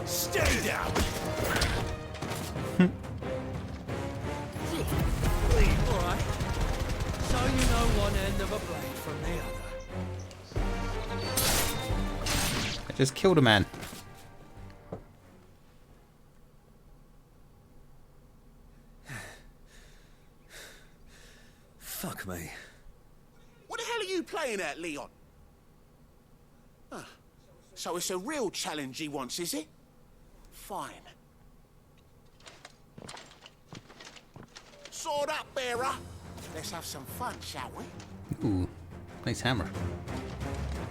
Stay down! Alright. So you know one end of a blade from the other. I just killed a man. Fuck me. What the hell are you playing at, Leon? Ah, so it's a real challenge he wants, is it? Fine. Sword up, bearer. Let's have some fun, shall we? Ooh, nice hammer.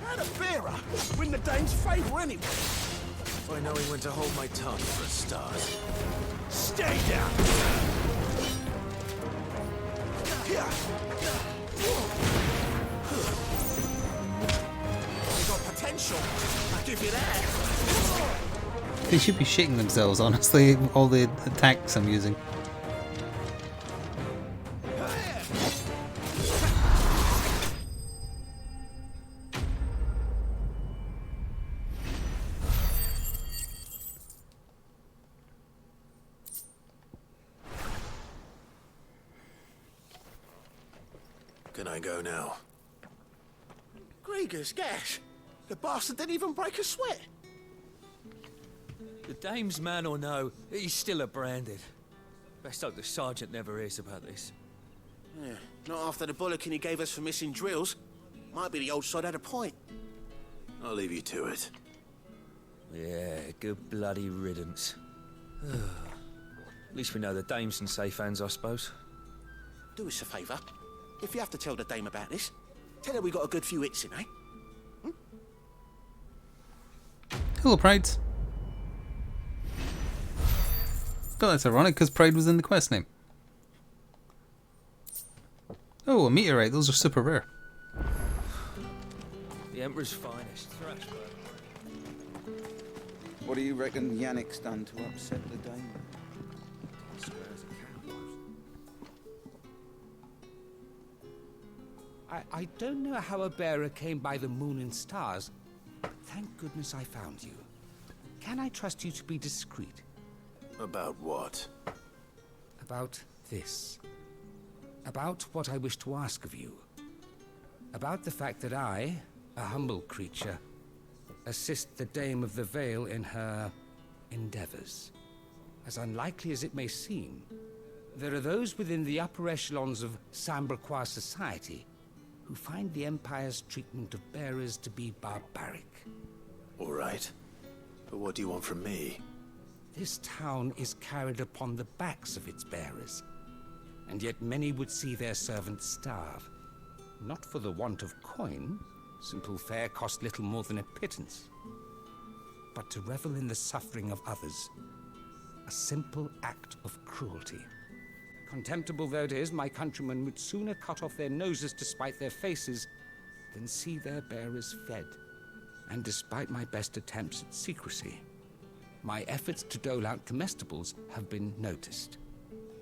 How'd a bearer win the dame's favour anyway? I know he went to hold my tongue for a start. Stay down! You got potential. I'll give you that. They should be shitting themselves, honestly, all the attacks I'm using. Can I go now? Gregor's gas. The bastard didn't even break a sweat. The dame's man or no, he's still a branded. Best hope the sergeant never hears about this. Yeah, not after the bollocking he gave us for missing drills. Might be the old sod had a point. I'll leave you to it. Yeah, good bloody riddance. At least we know the dame's in safe hands, I suppose. Do us a favour. If you have to tell the dame about this, tell her we got a good few hits in, eh? Hello, Prides. God, that's ironic, because Pride was in the quest name. Oh, a meteorite. Those are super rare. The Emperor's finest. What do you reckon Yannick's done to upset the dame? I don't know how a bearer came by the moon and stars, but thank goodness I found you. Can I trust you to be discreet? About what? About this. About what I wish to ask of you. About the fact that I, a humble creature, assist the Dame of the Vale in her endeavors. As unlikely as it may seem, there are those within the upper echelons of Samberquois society who find the Empire's treatment of bearers to be barbaric. All right. But what do you want from me? This town is carried upon the backs of its bearers, and yet many would see their servants starve. Not for the want of coin, simple fare cost little more than a pittance, but to revel in the suffering of others, a simple act of cruelty. Contemptible though it is, my countrymen would sooner cut off their noses to spite their faces than see their bearers fed. And despite my best attempts at secrecy, my efforts to dole out comestibles have been noticed.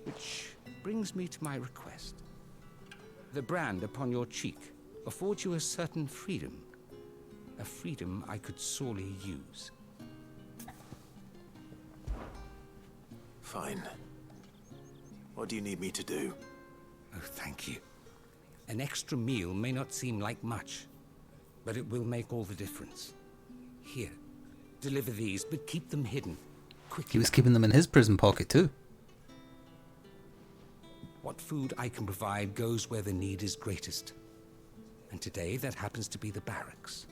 Which brings me to my request. The brand upon your cheek affords you a certain freedom. A freedom I could sorely use. Fine. What do you need me to do? Oh, thank you. An extra meal may not seem like much, but it will make all the difference. Here, deliver these, but keep them hidden. Quickly. He was keeping them in his prison pocket too. What food I can provide goes where the need is greatest. And today that happens to be the barracks.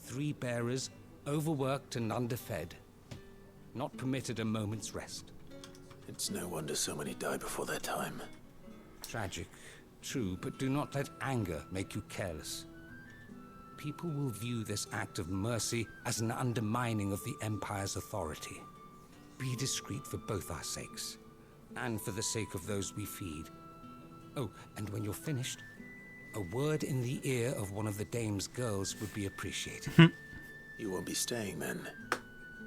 3 bearers, overworked and underfed, not permitted a moment's rest. It's no wonder so many die before their time. Tragic, true, but do not let anger make you careless. People will view this act of mercy as an undermining of the Empire's authority. Be discreet for both our sakes, and for the sake of those we feed. Oh, and when you're finished, a word in the ear of one of the dame's girls would be appreciated. You won't be staying then?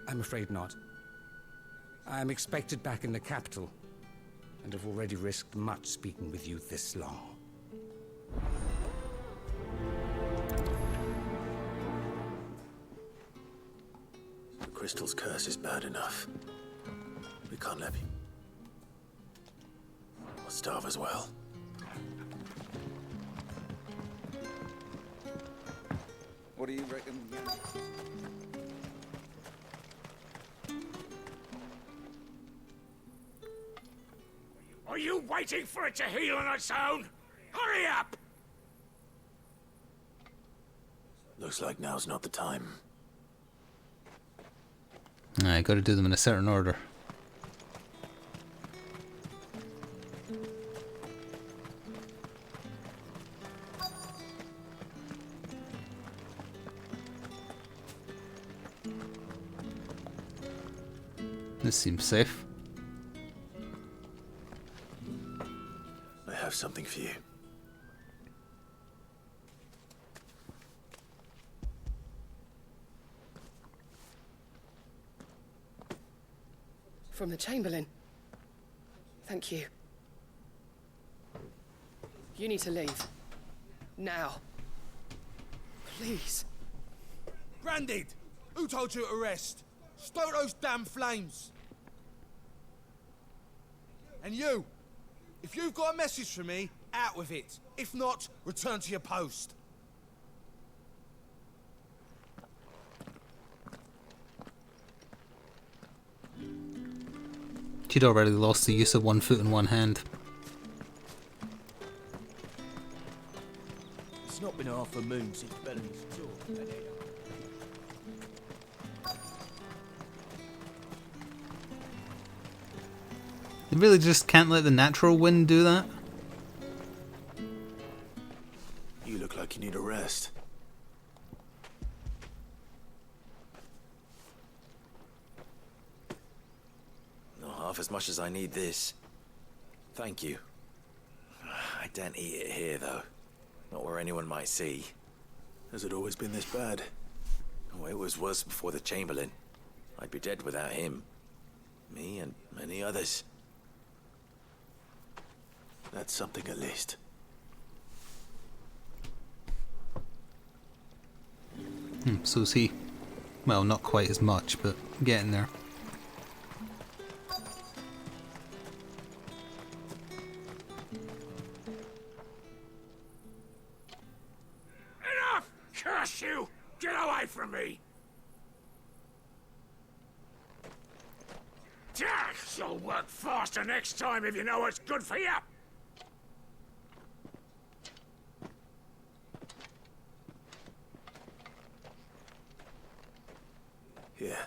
I'm afraid not. I'm expected back in the capital, and have already risked much speaking with you this long. The crystal's curse is bad enough. We can't let him. We'll starve as well. What do you reckon? Are you waiting for it to heal on its own? Hurry up! Looks like now's not the time. I gotta do them in a certain order. This seems safe. I have something for you. From the Chamberlain. Thank you. You need to leave. Now. Please. Branded! Who told you to rest? Stoke those damn flames! And you! If you've got a message for me, out with it. If not, return to your post. She'd already lost the use of one foot and one hand. It's not been half a moon since Bellamy's talk. They really just can't let the natural wind do that? You look like you need a rest. Not half as much as I need this. Thank you. I daren't eat it here, though. Not where anyone might see. Has it always been this bad? Oh, it was worse before the Chamberlain. I'd be dead without him. Me and many others. That's something at least. So is he. Well, not quite as much, but getting there. Enough! Curse you! Get away from me! You'll work faster next time if you know what's good for you! Here.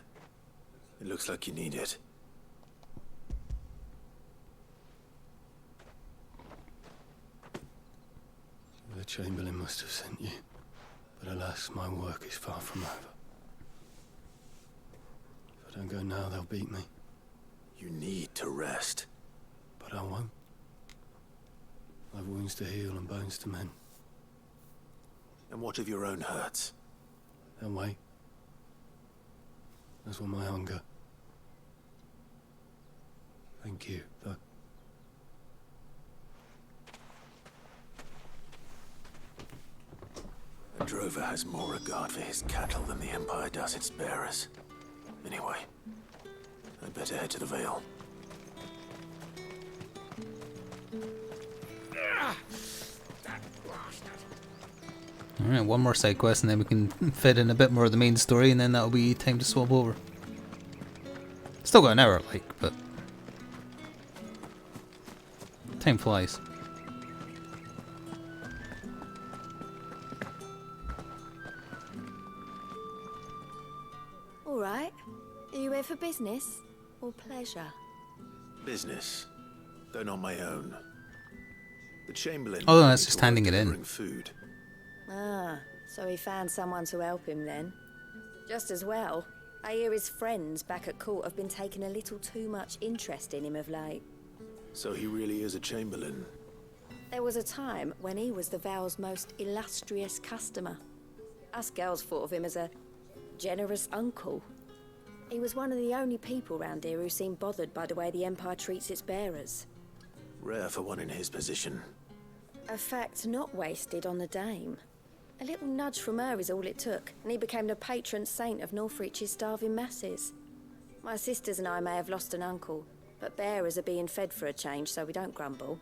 It looks like you need it. The Chamberlain must have sent you, but alas, my work is far from over. If I don't go now, they'll beat me. You need to rest. But I won't. I've wounds to heal and bones to mend. And what of your own hurts? They'll wait. As will my hunger. Thank you, though. A drover has more regard for his cattle than the Empire does its bearers. Anyway, I'd better head to the Vale. Alright, one more side quest and then we can fit in a bit more of the main story and then that'll be time to swap over. Still got an hour, like, but time flies. All right. Are you here for business or pleasure? Business, though not my own. The Chamberlain. Oh, that's just handing it in. Food. Ah, so he found someone to help him then. Just as well. I hear his friends back at court have been taking a little too much interest in him of late. So he really is a Chamberlain. There was a time when he was the Val's most illustrious customer. Us girls thought of him as a generous uncle. He was one of the only people round here who seemed bothered by the way the Empire treats its bearers. Rare for one in his position. A fact not wasted on the dame. A little nudge from her is all it took, and he became the patron saint of Northreach's starving masses. My sisters and I may have lost an uncle, but bearers are being fed for a change, so we don't grumble.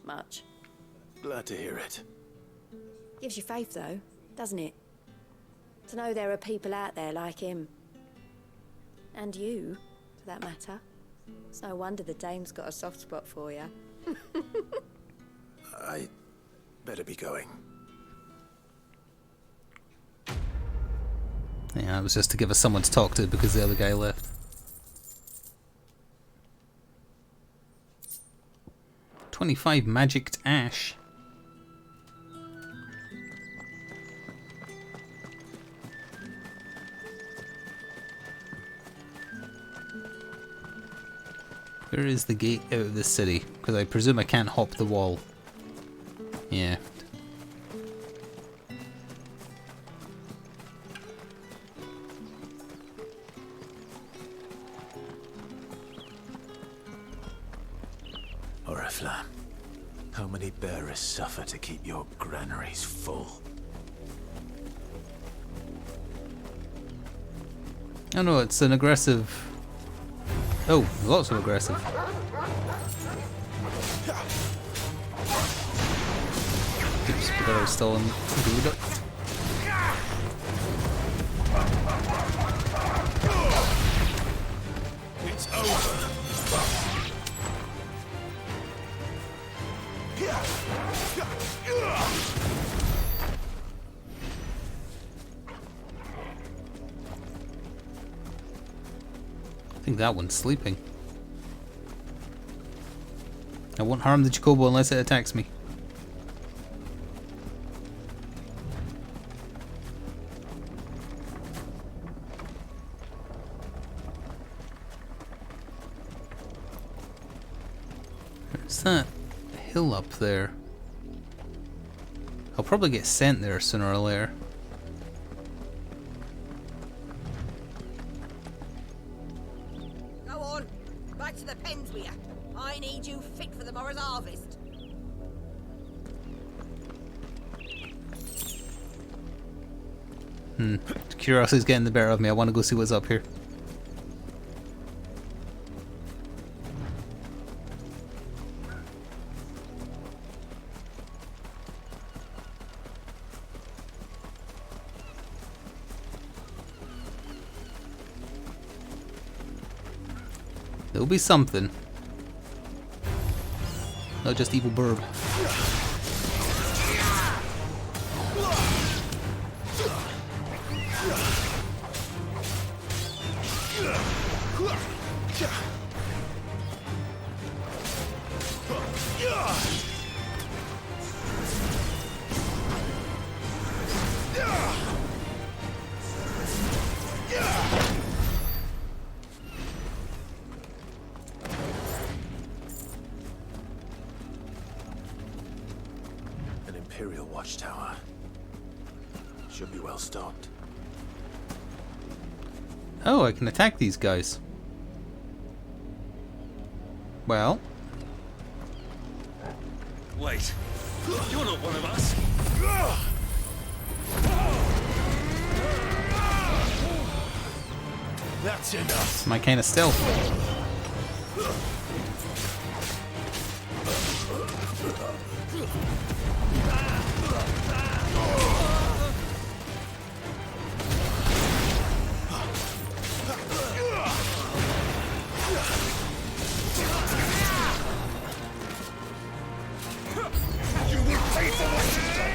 Much. Glad to hear it. Gives you faith, though, doesn't it? To know there are people out there like him. And you, for that matter. It's no wonder the dame's got a soft spot for you. I better be going. Yeah, it was just to give us someone to talk to because the other guy left. 25 magicked ash. Where is the gate out of this city? Because I presume I can't hop the wall. Yeah. Oriflamme, how many bearers suffer to keep your granaries full? Oh no, it's an aggressive... Oh, lots of aggressive. Oops, forgot I was still in the up. It's over. I think that one's sleeping. I won't harm the Chocobo unless it attacks me. There's that hill up there. I'll probably get sent there sooner or later. Go on, back to the pens with you. I need you fit for the morrow's harvest. Curiosity's getting the better of me. I want to go see what's up here. There'll be something. Not just evil burb. An Imperial watchtower. Should be well stocked. Oh, I can attack these guys. Well. Wait, you're not one of us. That's enough. It's my kind of stealth. You will pay for what you've done.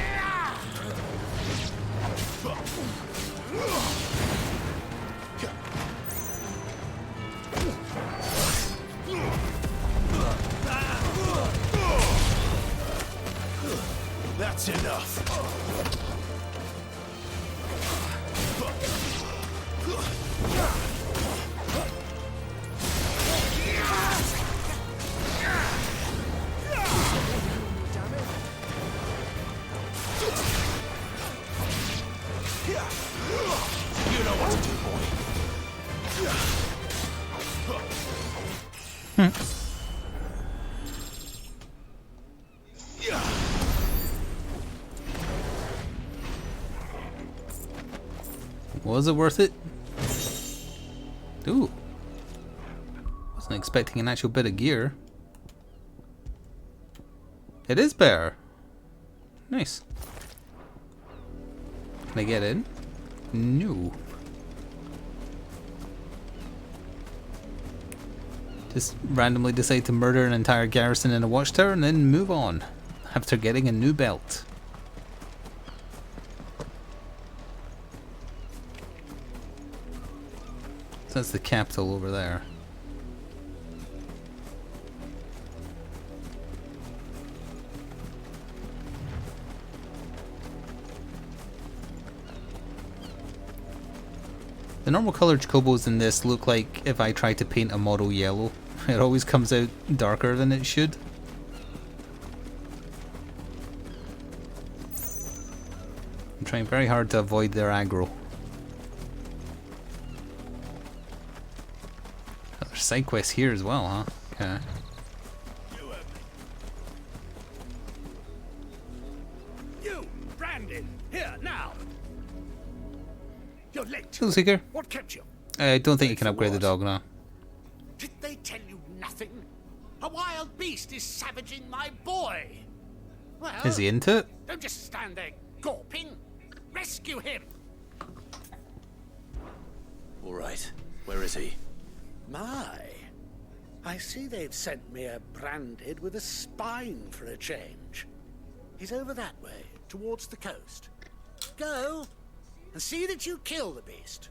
Was it worth it? Ooh. Wasn't expecting an actual bit of gear. It is better. Nice. Can I get in? No. Just randomly decide to murder an entire garrison in a watchtower and then move on after getting a new belt. So that's the capital over there. The normal coloured chocobos in this look like if I try to paint a model yellow. It always comes out darker than it should. I'm trying very hard to avoid their aggro. Oh, there's side quests here as well, huh? Okay. You, Brandon, here now. You're late. Tool Seeker. What kept you? I don't think you can upgrade the dog now. Did they tell you nothing? A wild beast is savaging my boy. Well, Is he into it? don't just stand there gawping. Rescue him. All right. Where is he? My, I see they've sent me a branded with a spine for a change. He's over that way, towards the coast. Go and see that you kill the beast.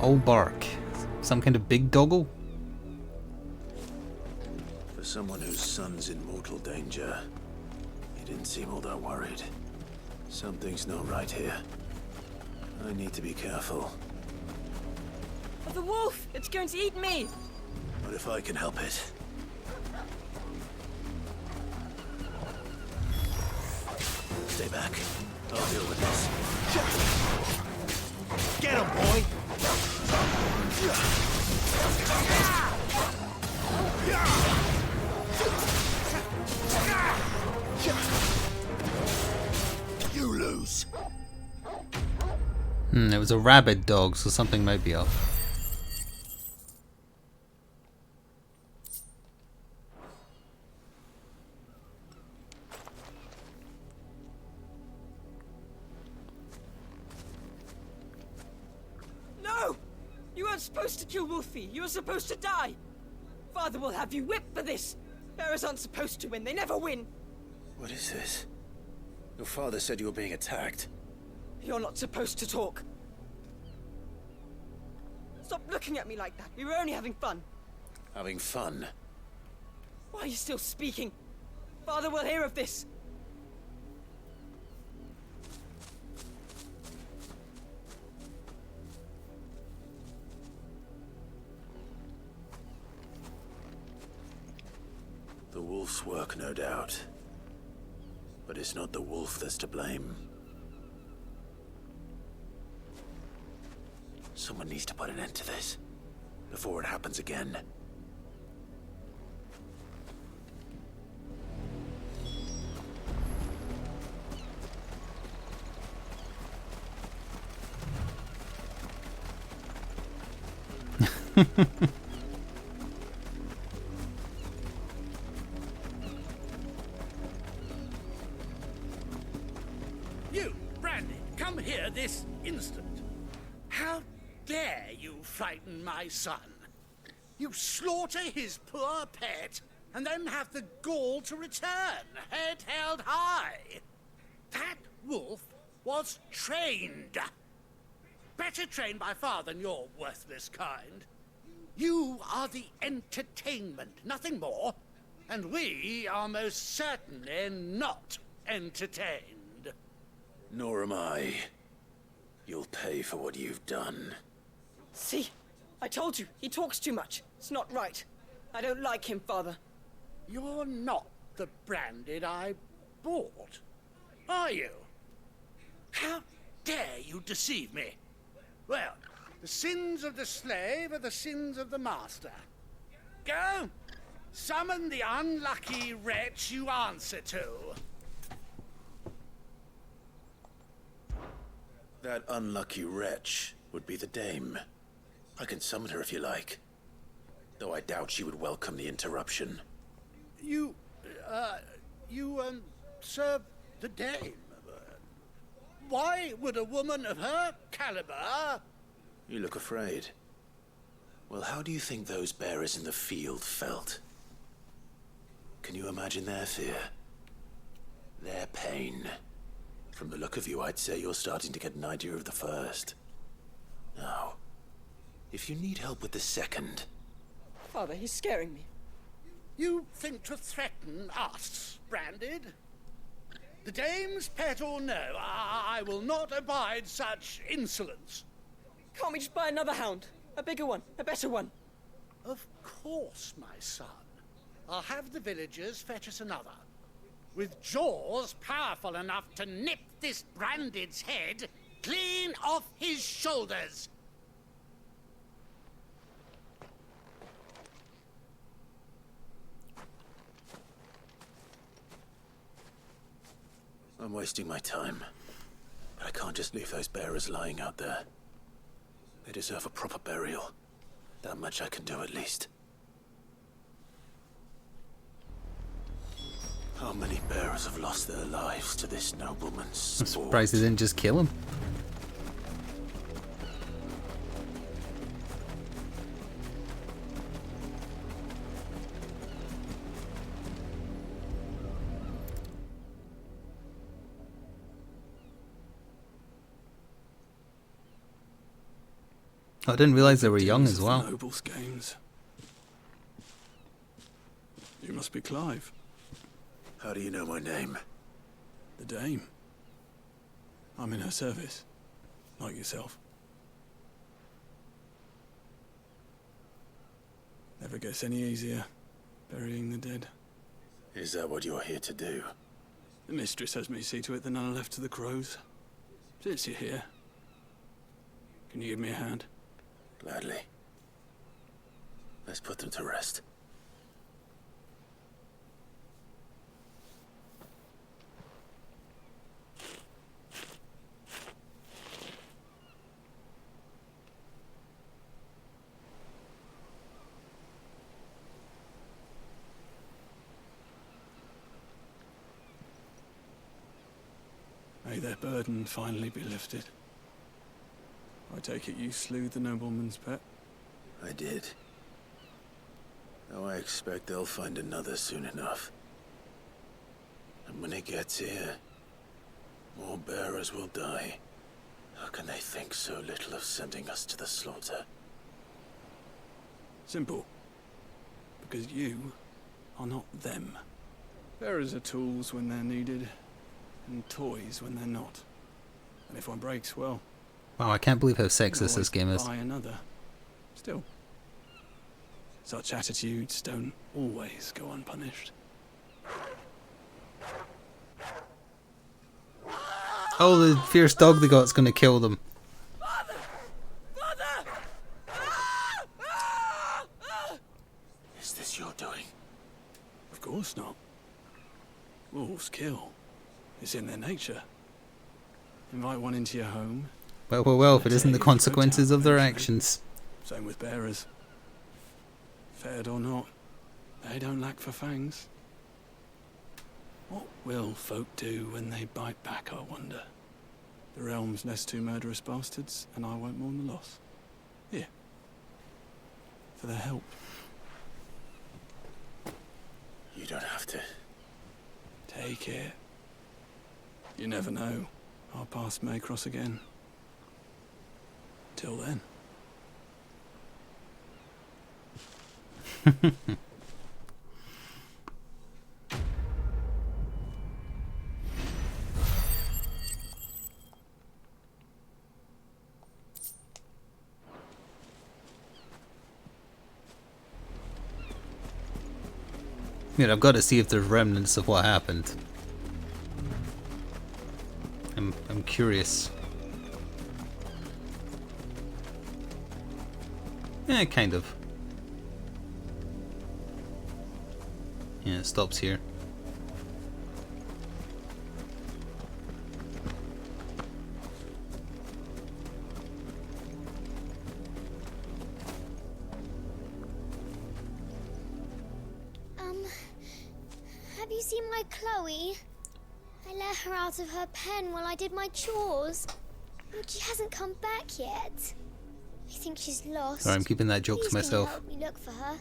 Old bark. Some kind of big doggo? For someone whose son's in mortal danger, he didn't seem all that worried. Something's not right here. I need to be careful. Oh, the wolf! It's going to eat me! But if I can help it. Stay back. I'll deal with this. Get him, boy! You lose. It was a rabid dog, so something might be up. No! You weren't supposed to kill Wolfie. You were supposed to die. Father will have you whipped for this. Bearers aren't supposed to win. They never win. What is this? Your father said you were being attacked. You're not supposed to talk. Stop looking at me like that. We were only having fun. Having fun? Why are you still speaking? Father will hear of this. The wolf's work, no doubt. But it's not the wolf that's to blame. Someone needs to put an end to this before it happens again. You, Brandy, come here this instant. How dare you frighten my son? You slaughter his poor pet, and then have the gall to return, head held high. That wolf was trained. Better trained by far than your worthless kind. You are the entertainment, nothing more. And we are most certainly not entertained. Nor am I. You'll pay for what you've done. See? I told you. He talks too much. It's not right. I don't like him, Father. You're not the branded I bought, are you? How dare you'd deceive me. Well, the sins of the slave are the sins of the master. Go, summon the unlucky wretch you answer to. That unlucky wretch would be the dame. I can summon her if you like. Though I doubt she would welcome the interruption. You serve the dame. Why would a woman of her caliber... You look afraid. Well, how do you think those bearers in the field felt? Can you imagine their fear? Their pain? From the look of you, I'd say you're starting to get an idea of the first. Now, if you need help with the second... Father, he's scaring me. You think to threaten us, Branded? The dame's pet or no, I will not abide such insolence. Can't we just buy another hound? A bigger one, a better one. Of course, my son. I'll have the villagers fetch us another. With jaws powerful enough to nip this Branded's head clean off his shoulders. I'm wasting my time. But I can't just leave those bearers lying out there. They deserve a proper burial. That much I can do at least. How many bearers have lost their lives to this nobleman's I'm sport? surprised they didn't just kill him. I didn't realize they were young as well. Nobles' games. You must be Clive. How do you know my name? The Dame. I'm in her service, like yourself. Never gets any easier, burying the dead. Is that what you're here to do? The mistress has me see to it that none are left to the crows. Since you're here, can you give me a hand? Gladly. Let's put them to rest. May their burden finally be lifted. I take it you slew the nobleman's pet? I did. Now I expect they'll find another soon enough. And when it gets here, more bearers will die. How can they think so little of sending us to the slaughter? Simple. Because you are not them. Bearers are tools when they're needed, and toys when they're not. And if one breaks, well... Wow, I can't believe how sexist this game is. Buy another. Still, such attitudes don't always go unpunished. Oh, the fierce dog they got's gonna kill them. Is this your doing? Of course not. Wolves kill. It's in their nature. Invite one into your home. Well, if it isn't the consequences of their actions. Same with bearers. Fed or not, they don't lack for fangs. What will folk do when they bite back, I wonder? The realm's nest two murderous bastards, and I won't mourn the loss. Here. For their help. You don't have to. Take it. You never know. Our paths may cross again. Till then. I mean, I've got to see if there's remnants of what happened. I'm curious. Kind of. Yeah, it stops here. Have you seen my Chloe? I let her out of her pen while I did my chores. But she hasn't come back yet. I think she's lost. Sorry, I'm keeping that joke to myself. Help me look for her.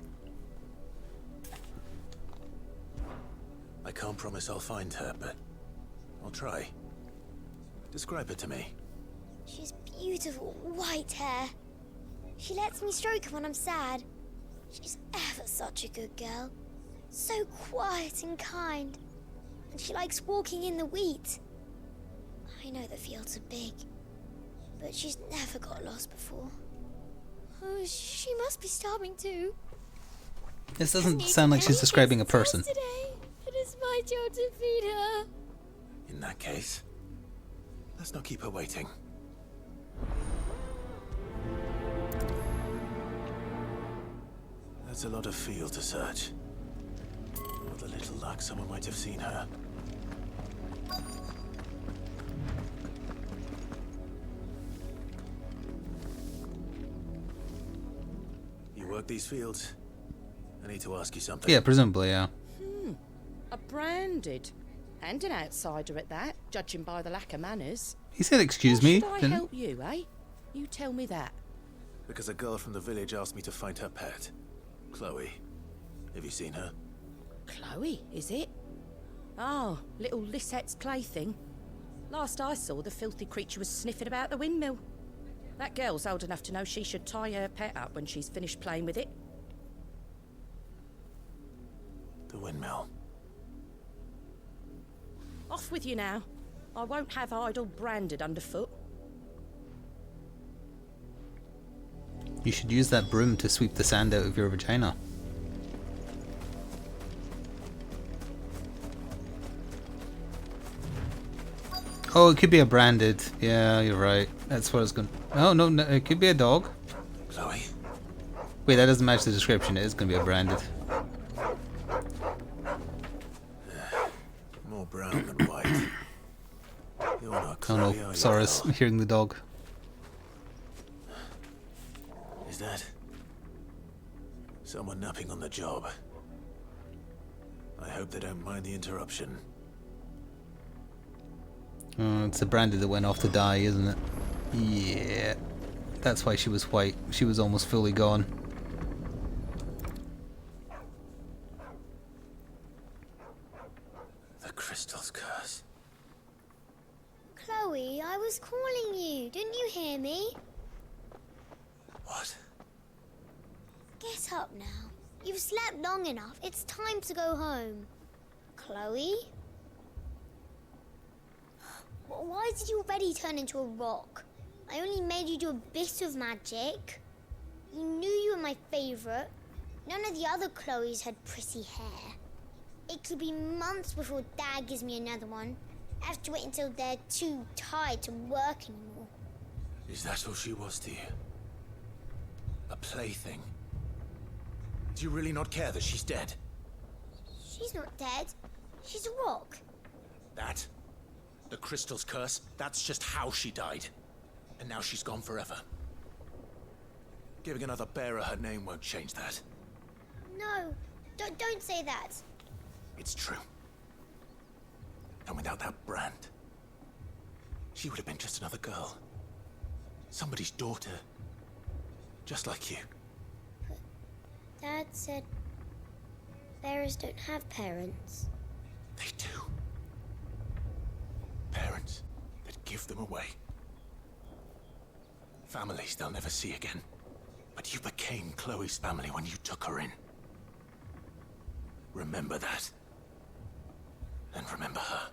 I can't promise I'll find her, but I'll try. Describe her to me. She's beautiful white hair. She lets me stroke her when I'm sad. She's ever such a good girl. So quiet and kind. And she likes walking in the wheat. I know the fields are big, but she's never got lost before. Oh, she must be starving too. This doesn't sound like she's describing a person. Today, it is my job to feed her. In that case, let's not keep her waiting. That's a lot of field to search. With a little luck, someone might have seen her. You work these fields? I need to ask you something. Yeah, presumably, yeah. A branded. And an outsider at that, judging by the lack of manners. He said, "Excuse me." Should I didn't help you, eh? You tell me that. Because a girl from the village asked me to find her pet, Chloe. Have you seen her? Chloe, is it? Oh, little Lisette's plaything. Last I saw, the filthy creature was sniffing about the windmill. That girl's old enough to know she should tie her pet up when she's finished playing with it. The windmill. Off with you now. I won't have idle branded underfoot. You should use that broom to sweep the sand out of your vagina. Oh, it could be a branded. Yeah, you're right. That's what I was going. Oh no, no, it could be a dog. Chloe. Wait, that doesn't match the description. It is going to be a branded. More brown than white. You're not Oh Chloe, no, are you, Sora's girl? hearing the dog. Is that someone napping on the job? I hope they don't mind the interruption. Oh, it's the branded that went off to die, isn't it? Yeah. That's why she was white. She was almost fully gone. The crystal's curse. Chloe, I was calling you. Didn't you hear me? What? Get up now. You've slept long enough. It's time to go home. Chloe? Why did you already turn into a rock? I only made you do a bit of magic. You knew you were my favourite. None of the other Chloes had pretty hair. It could be months before Dad gives me another one. I have to wait until they're too tired to work anymore. Is that all she was to you? A plaything? Do you really not care that she's dead? She's not dead. She's a rock. That? The crystal's curse? That's just how she died. And now she's gone forever. Giving another bearer her name won't change that. No, don't say that. It's true. And without that brand, she would have been just another girl. Somebody's daughter. Just like you. Dad said bearers don't have parents. They do. Parents that give them away. Families they'll never see again. But you became Chloe's family when you took her in. Remember that. And remember her.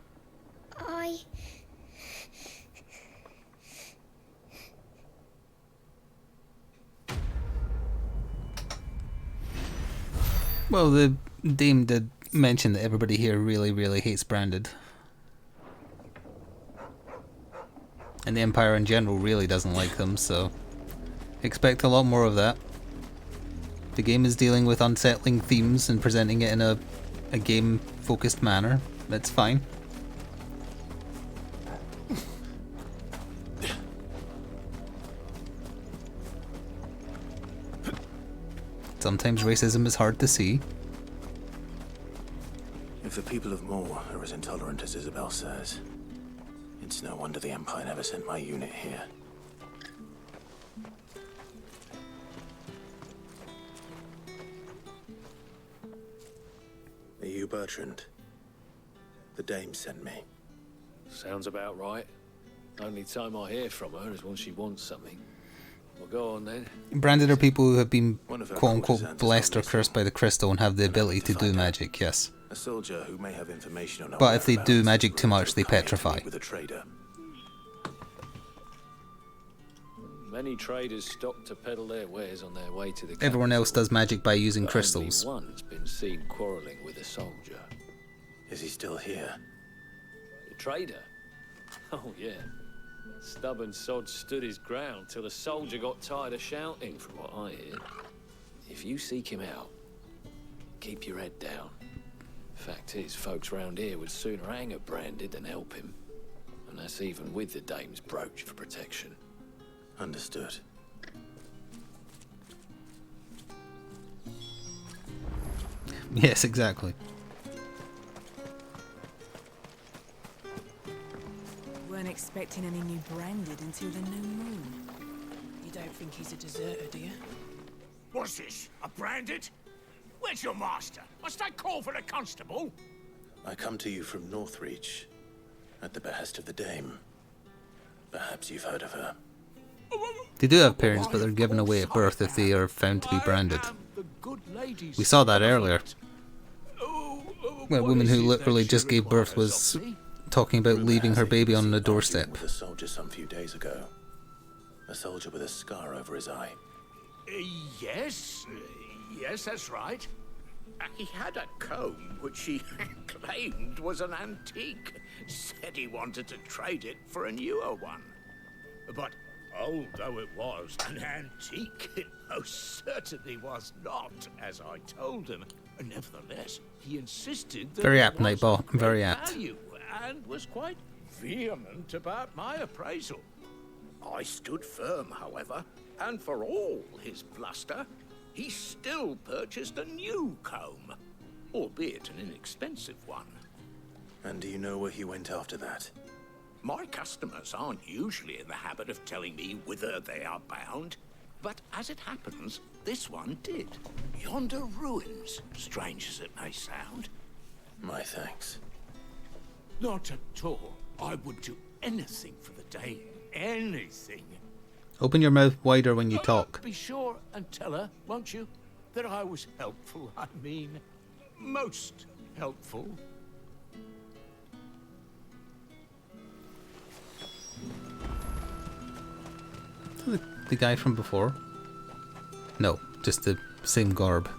Well, the Dame did mention that everybody here really, really hates branded. And the Empire in general really doesn't like them, so expect a lot more of that. The game is dealing with unsettling themes and presenting it in a game-focused manner. That's fine. Sometimes racism is hard to see. If the people of Moor are as intolerant as Isabel says, it's no wonder the Empire never sent my unit here. Are you Bertrand? The dame sent me. Sounds about right. Only time I hear from her is when she wants something. Well, go on then. Branded are people who have been quote-unquote blessed or cursed by the crystal and have the ability to do magic, yes. A soldier who may have information on our But if they do whereabouts magic too much, they coming to petrify. meet with a trader. Many traders stop to peddle their wares on their way to the Everyone else does magic by using but crystals. Only one's been seen quarrelling with a soldier. Is he still here? The trader? Oh, yeah. Stubborn sod stood his ground till the soldier got tired of shouting, from what I hear. If you seek him out, keep your head down. Fact is, folks round here would sooner hang a Branded than help him. And that's even with the dame's brooch for protection. Understood. Yes, exactly. Weren't expecting any new Branded until the new moon. You don't think he's a deserter, do you? What's this? A Branded? Where's your master? Must I call for a constable? I come to you from Northreach, at the behest of the dame. Perhaps you've heard of her. They do have parents, but they're given away at birth if they are found to be branded. We saw that earlier. When a woman who literally just gave birth was talking about leaving her baby on the doorstep. With a soldier some few days ago. A soldier with a scar over his eye. Yes, that's right. He had a comb which he claimed was an antique. Said he wanted to trade it for a newer one. But old though it was, an antique it most certainly was not, as I told him. Nevertheless, he insisted that Very it apt, was Nightball. of great Very apt. value, and was quite vehement about my appraisal. I stood firm, however, and for all his bluster, he still purchased a new comb, albeit an inexpensive one. And do you know where he went after that? My customers aren't usually in the habit of telling me whither they are bound, but as it happens, this one did. Yonder ruins, strange as it may sound. My thanks. Not at all. I would do anything for the dame. Anything. Open your mouth wider when you talk. Be sure and tell her, won't you, that I was helpful. I mean, most helpful. The guy from before? No, just the same garb.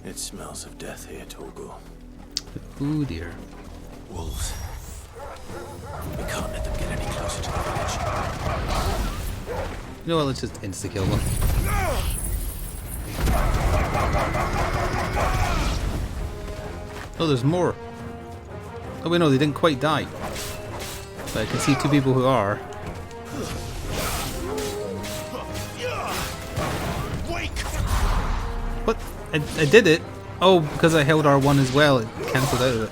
It smells of death here, Torgul. Oh dear. Wolves. We can't let them get any closer to the village. You know what, let's just insta-kill them. Oh, there's more. Oh wait, no, they didn't quite die. But I can see two people who are. What? I did it? Oh, because I held R1 as well, it cancelled out of it.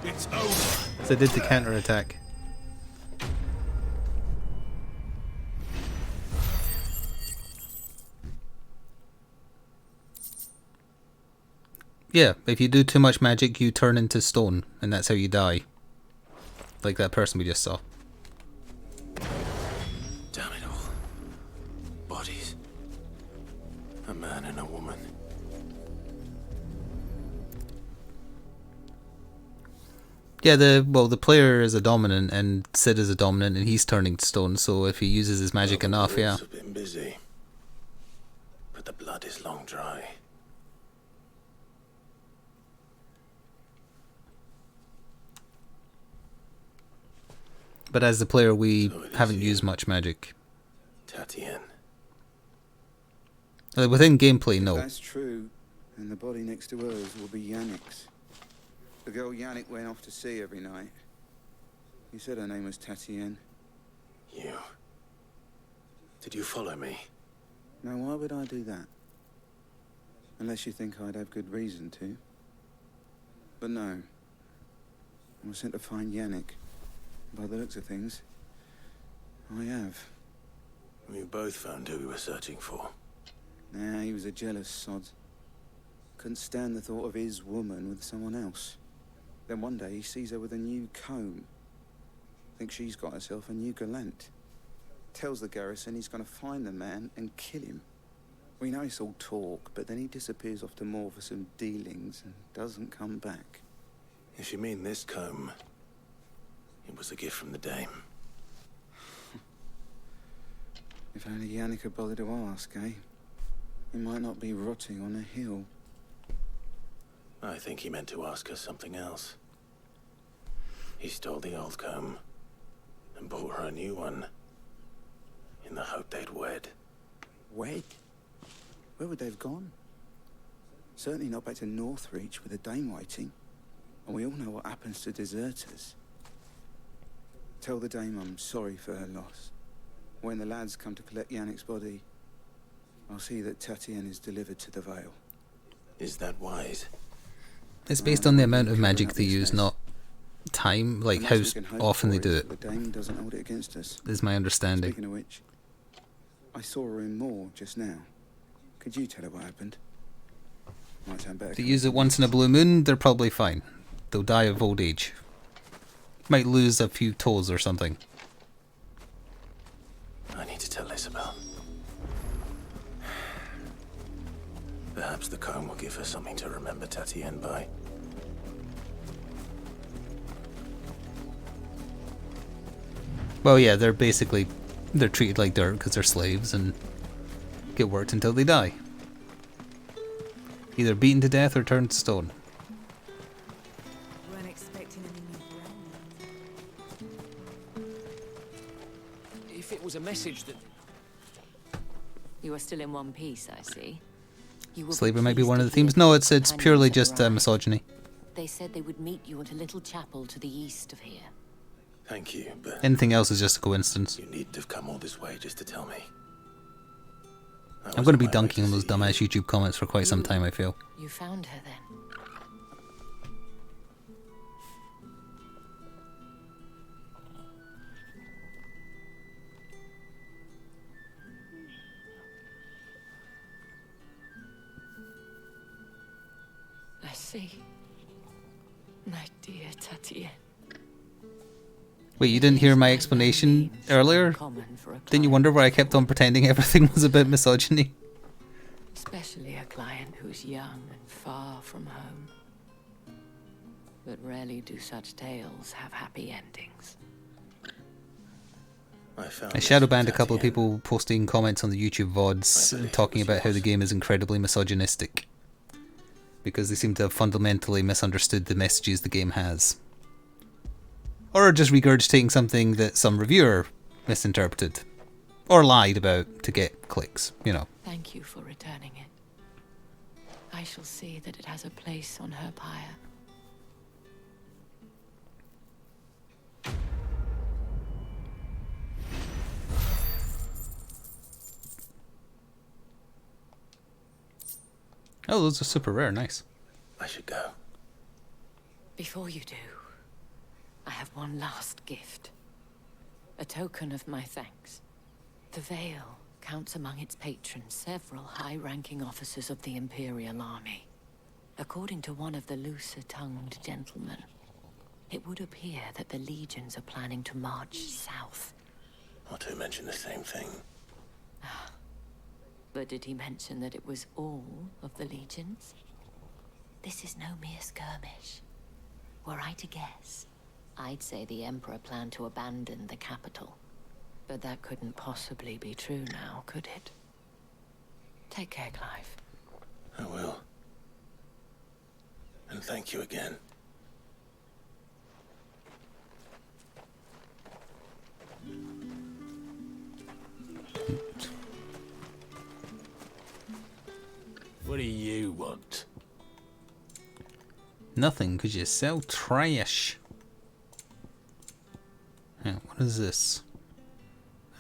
It's over. So I did the counter attack. Yeah, if you do too much magic, you turn into stone, and that's how you die. Like that person we just saw. Damn it all. Bodies. A man and a woman. Yeah, the player is a dominant, and Sid is a dominant, and he's turning to stone, so if he uses his magic enough, yeah. Have been busy. But the blood is long dry. But as the player, we haven't used much magic. Tatienne. Within gameplay, If no. that's true, then the body next to hers will be Yannick's. The girl Yannick went off to see every night. You said her name was Tatienne. You... Did you follow me? Now, why would I do that? Unless you think I'd have good reason to. But no. I was sent to find Yannick. By the looks of things, I have. We both found who we were searching for. Nah, he was a jealous sod. Couldn't stand the thought of his woman with someone else. Then one day he sees her with a new comb. Thinks she's got herself a new gallant. Tells the garrison he's gonna find the man and kill him. We know it's all talk, but then he disappears off to Moor for some dealings and doesn't come back. If you mean this comb, it was a gift from the dame. If only Yannick had bothered to ask, eh? He might not be rotting on a hill. I think he meant to ask her something else. He stole the old comb and bought her a new one in the hope they'd wed. Wed? Where would they have gone? Certainly not back to Northreach with a dame waiting. And we all know what happens to deserters. Tell the dame I'm sorry for her loss. When the lads come to collect Yannick's body, I'll see that Tatienne is delivered to the Vale. Is that wise? It's based on the amount of magic they use, not time, like how Unless we can hope often for they do that it, The dame doesn't hold it against us. is my understanding. Speaking of which, I saw her in Moor just now. Could you tell her what happened? Might sound better. If they use it once in a blue moon, they're probably fine. They'll die of old age. Might lose a few toes or something. I need to tell Isabel. Perhaps the comb will give her something to remember Tatienne by. Well, yeah, they're treated like dirt because they're slaves and get worked until they die. Either beaten to death or turned to stone. Weren't expecting any new branding. If it was a message that... You are still in one piece, I see. You will Slavery might be one of the themes. No, it's purely just misogyny. They said they would meet you at a little chapel to the east of here. Thank you, but... Anything else is just a coincidence. You needn't have come all this way just to tell me. I'm going to be dunking on those dumbass YouTube comments for quite some time, I feel. You found her then? I see. My dear Tatienne. Wait, you didn't hear my explanation earlier? Didn't you wonder why I kept on pretending everything was about misogyny? Especially a client who's young and far from home. But rarely do such tales have happy endings. I I shadow banned a couple of people posting comments on the YouTube VODs talking about how the game is incredibly misogynistic. Because they seem to have fundamentally misunderstood the messages the game has. Or just regurgitating something that some reviewer misinterpreted. Or lied about to get clicks, you know. Thank you for returning it. I shall see that it has a place on her pyre. Oh, those are super rare, nice. I should go. Before you do, I have one last gift. A token of my thanks. The Vale counts among its patrons several high-ranking officers of the Imperial Army. According to one of the looser-tongued gentlemen, it would appear that the legions are planning to march south. Not to mention the same thing. But did he mention that it was all of the legions? This is no mere skirmish. Were I to guess, I'd say the Emperor planned to abandon the capital. But that couldn't possibly be true now, could it? Take care, Clive. I will. And thank you again. What do you want? Nothing, because you sell trash. Yeah, what is this?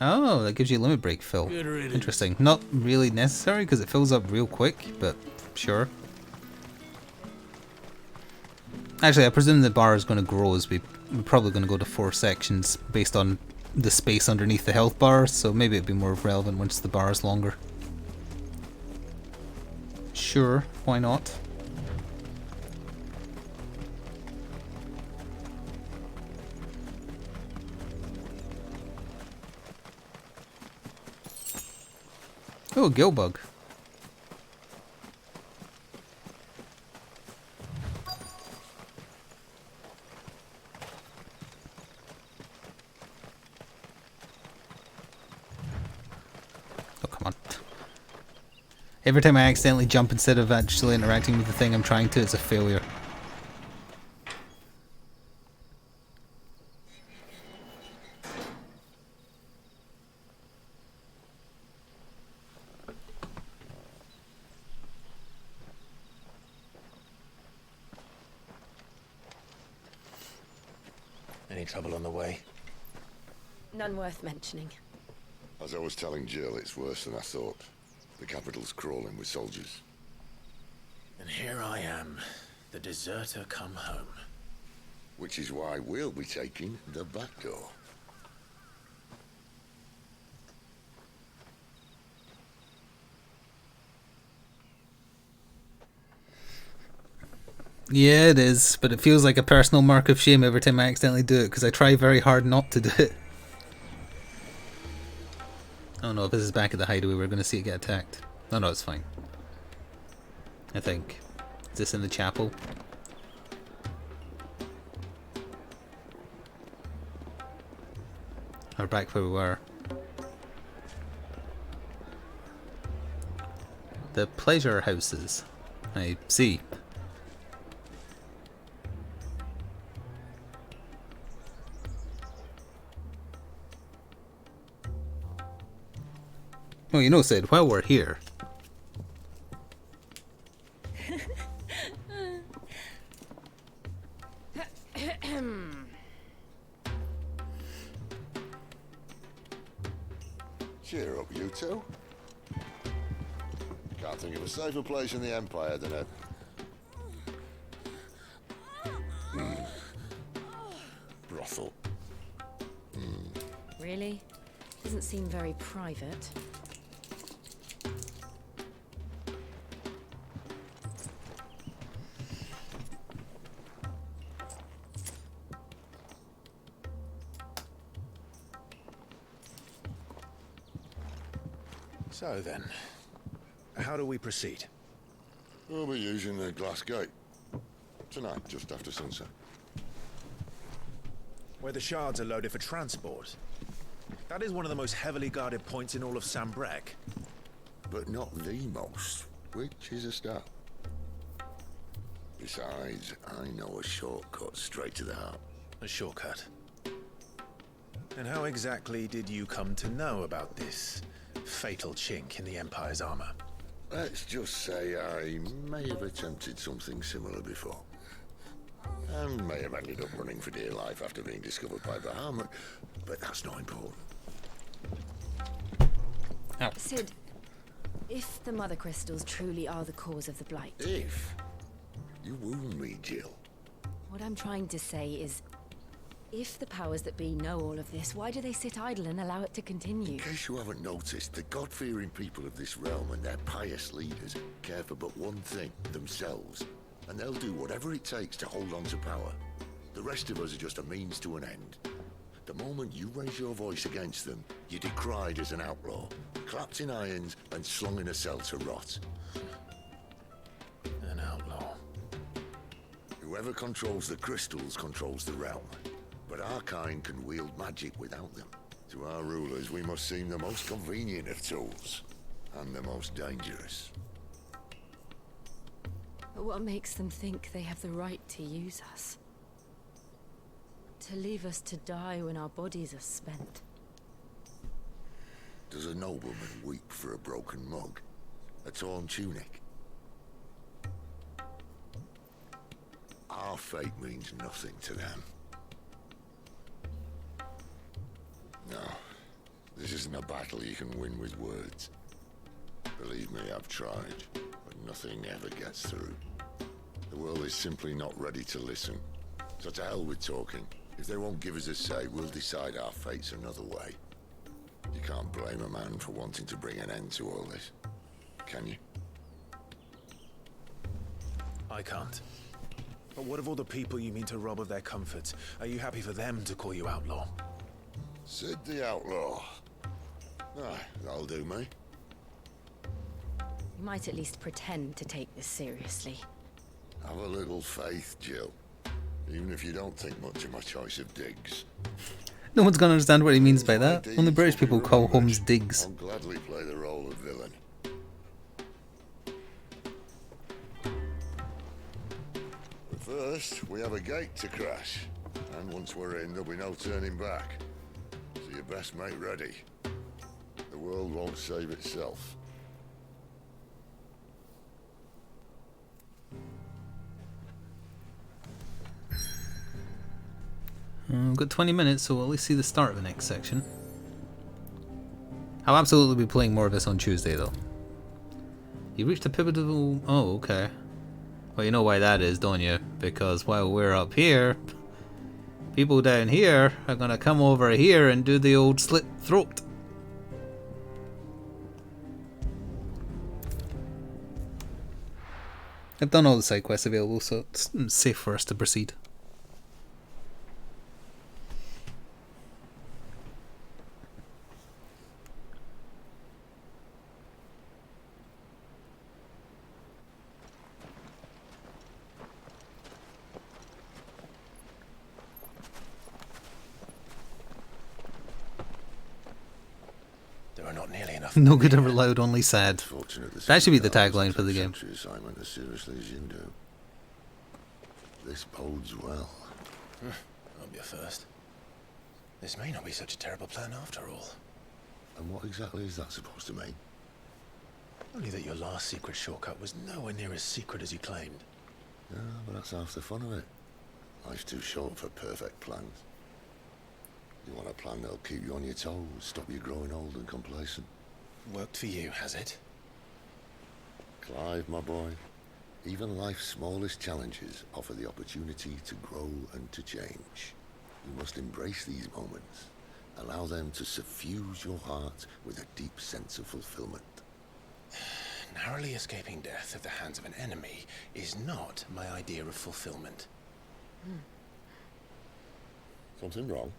Oh, that gives you limit break fill. Interesting. Not really necessary because it fills up real quick, but sure. Actually, I presume the bar is going to grow as we're probably going to go to 4 sections based on the space underneath the health bar, so maybe it'd be more relevant once the bar is longer. Sure, why not? Oh, a gill bug. Oh, come on. Every time I accidentally jump instead of actually interacting with the thing I'm trying to, it's a failure. Any trouble on the way? None worth mentioning. As I was telling Jill, it's worse than I thought. The capital's crawling with soldiers. And here I am, the deserter come home. Which is why we'll be taking the back door. Yeah, it is, but it feels like a personal mark of shame every time I accidentally do it, because I try very hard not to do it. Oh no, if this is back at the hideaway, we're going to see it get attacked. No, it's fine. I think. Is this in the chapel? Or back where we were? The pleasure houses. I see. Well, you know, Sid, while we're here... Cheer up, you two. Can't think of a safer place in the Empire than a... brothel. Really? Doesn't seem very private. So then, how do we proceed? We'll be using the glass gate. Tonight, just after sunset. Where the shards are loaded for transport. That is one of the most heavily guarded points in all of Sambrec. But not the most, which is a start. Besides, I know a shortcut straight to the heart. A shortcut? And how exactly did you come to know about this fatal chink in the Empire's armor? Let's just say I may have attempted something similar before. And may have ended up running for dear life after being discovered by Bahamut, but that's not important. Oh. Sid, if the Mother Crystals truly are the cause of the Blight... If? You wound me, Jill. What I'm trying to say is, if the powers that be know all of this, why do they sit idle and allow it to continue? In case you haven't noticed, the God-fearing people of this realm and their pious leaders care for but one thing, themselves. And they'll do whatever it takes to hold on to power. The rest of us are just a means to an end. The moment you raise your voice against them, you're decried as an outlaw, clapped in irons and slung in a cell to rot. An outlaw. Whoever controls the crystals controls the realm. But our kind can wield magic without them. To our rulers, we must seem the most convenient of tools. And the most dangerous. But what makes them think they have the right to use us? To leave us to die when our bodies are spent? Does a nobleman weep for a broken mug? A torn tunic? Our fate means nothing to them. No, this isn't a battle you can win with words. Believe me, I've tried, but nothing ever gets through. The world is simply not ready to listen. So to hell with talking. If they won't give us a say, we'll decide our fates another way. You can't blame a man for wanting to bring an end to all this, can you? I can't. But what of all the people you mean to rob of their comforts? Are you happy for them to call you outlaw? Sid the Outlaw. Ah, that'll do me. You might at least pretend to take this seriously. Have a little faith, Jill. Even if you don't think much of my choice of digs. No one's gonna understand what he means by that. Only British people call homes digs. I'll gladly play the role of villain. But first, we have a gate to crash. And once we're in, there'll be no turning back. So you best make ready. The world won't save itself. We've got 20 minutes, so we'll at least see the start of the next section. I'll absolutely be playing more of this on Tuesday, though. You reached a pivotal... Oh, okay. Well, you know why that is, don't you? Because while we're up here, people down here are going to come over here and do the old slit throat. I've done all the side quests available, so it's safe for us to proceed. No good ever loud, only sad. That should be the tagline for the game. Assignment as seriously as you do. This bodes well. I'll be a first. This may not be such a terrible plan after all. And what exactly is that supposed to mean? Only that your last secret shortcut was nowhere near as secret as you claimed. Yeah, but that's half the fun of it. Life's too short for perfect plans. You want a plan that'll keep you on your toes, stop you growing old and complacent. Worked for you, has it? Clive, my boy, even life's smallest challenges offer the opportunity to grow and to change. You must embrace these moments. Allow them to suffuse your heart with a deep sense of fulfillment. Narrowly escaping death at the hands of an enemy is not my idea of fulfillment. Something wrong?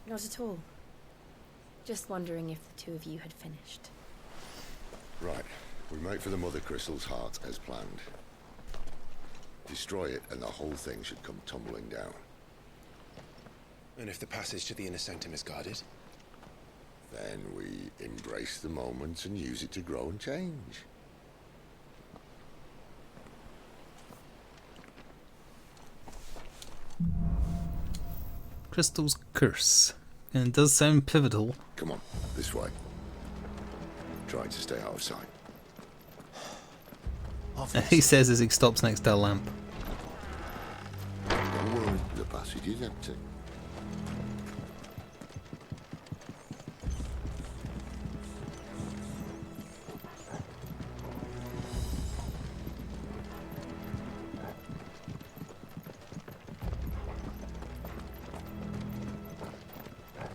Not at all. Just wondering if the two of you had finished. Right. We make for the Mother Crystal's heart as planned. Destroy it and the whole thing should come tumbling down. And if the passage to the inner sanctum is guarded? Then we embrace the moment and use it to grow and change. Crystal's Curse. And it does sound pivotal. Come on, this way. Try to stay out of sight. He says as he stops next to a lamp. Don't worry, the passage is empty.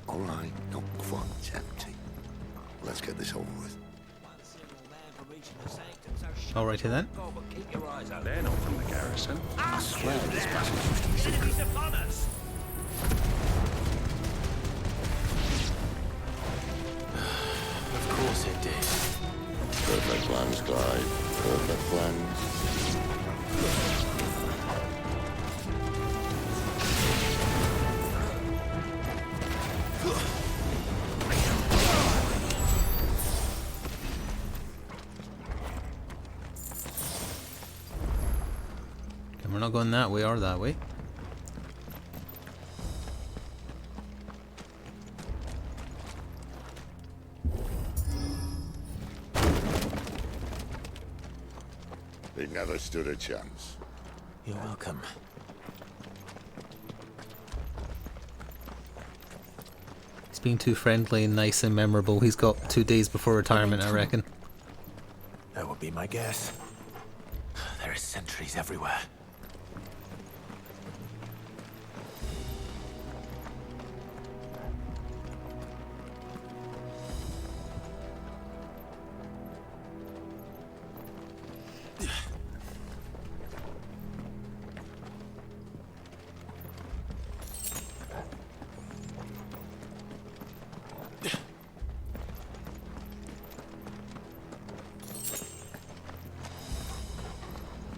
All right, not quite empty. Let's get this over with. Alrighty then. They're not from the garrison. I swear this passage used to be secret. Of course it did. Perfect plans, Clive. Perfect plans. And we're not going that way or that way. He never stood a chance. You're welcome. He's being too friendly and nice and memorable. He's got 2 days before retirement, I reckon. That would be my guess. There are sentries everywhere.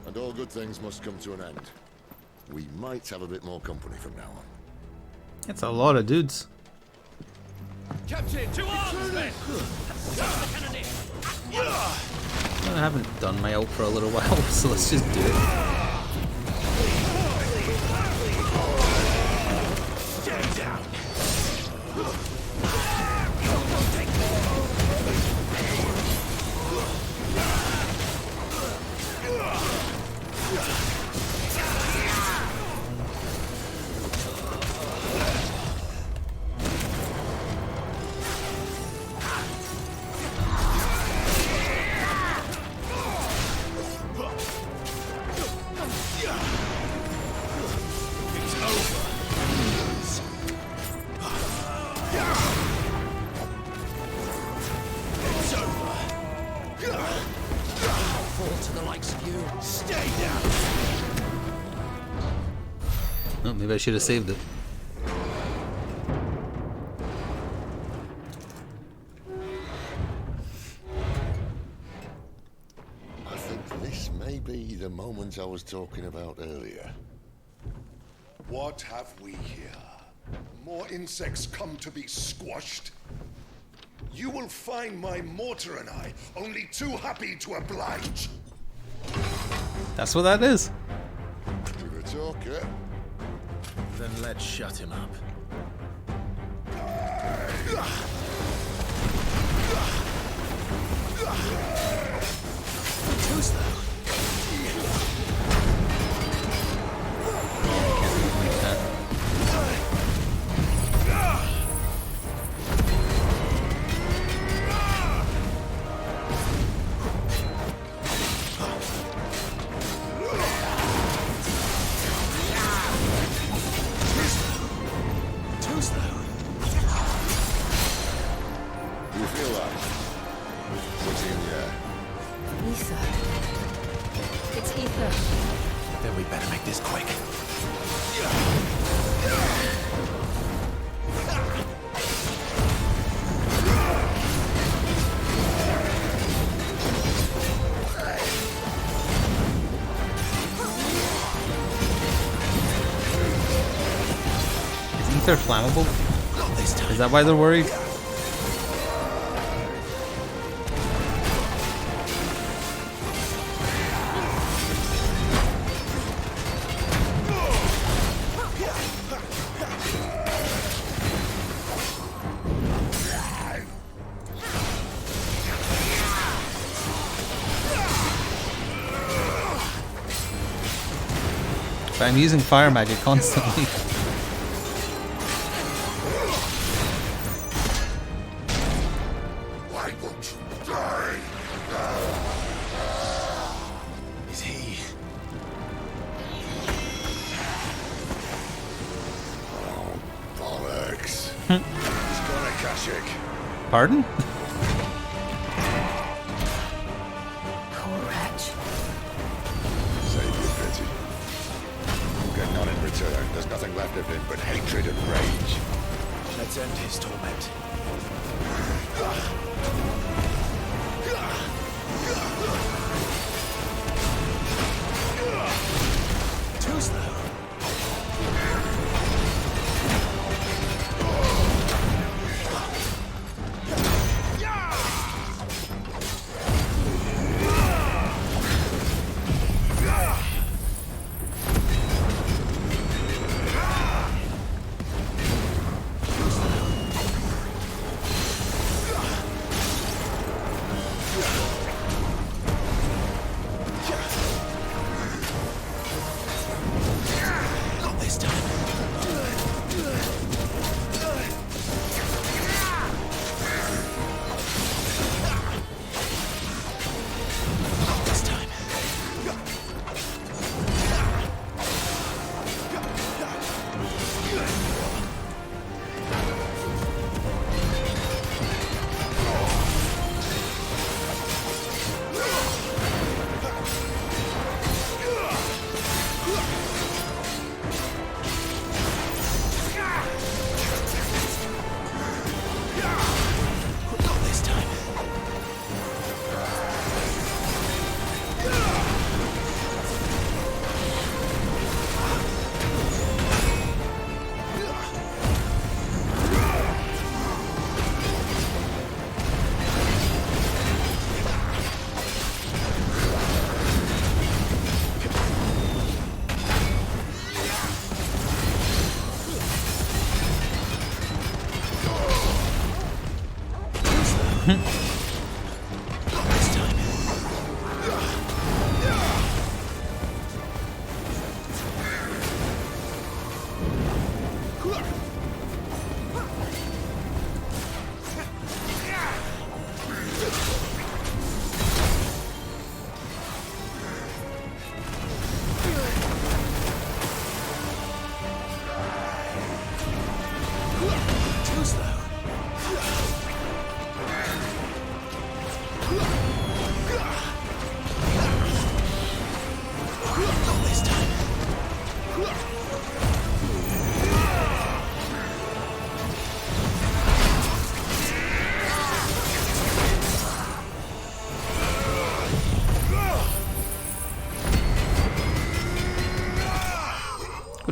And all good things must come to an end. We might have a bit more company from now on. That's a lot of dudes. Captain, to arms, men! I haven't done my ult for a little while, so let's just do it. Stand down! Oh, maybe I should have saved it. I think this may be the moment I was talking about earlier. What have we here? More insects come to be squashed? You will find my mortar and I only too happy to oblige. That's what that is. Give a talker. Then let's shut him up. Who's that? You feel that? What's in there? Ether. It's ether. Then we better make this quick. Is ether flammable? Is that why they're worried? But I'm using fire magic constantly. Why won't you die? Is he? Oh, bollocks. He's gonna Kashik. Pardon? Poor wretch. Save your pity. You get none in return. There's nothing left of him but hatred and rage. Let's end his torment. Too slow.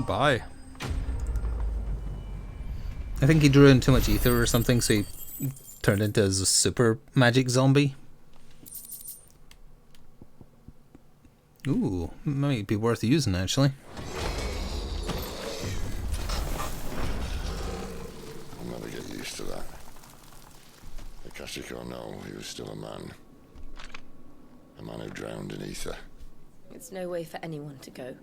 Goodbye. I think he drew in too much ether or something, so he turned into a super magic zombie. Ooh, might be worth using actually. I'll never get used to that. Akashic or no, he was still a man. A man who drowned in ether. It's no way for anyone to go.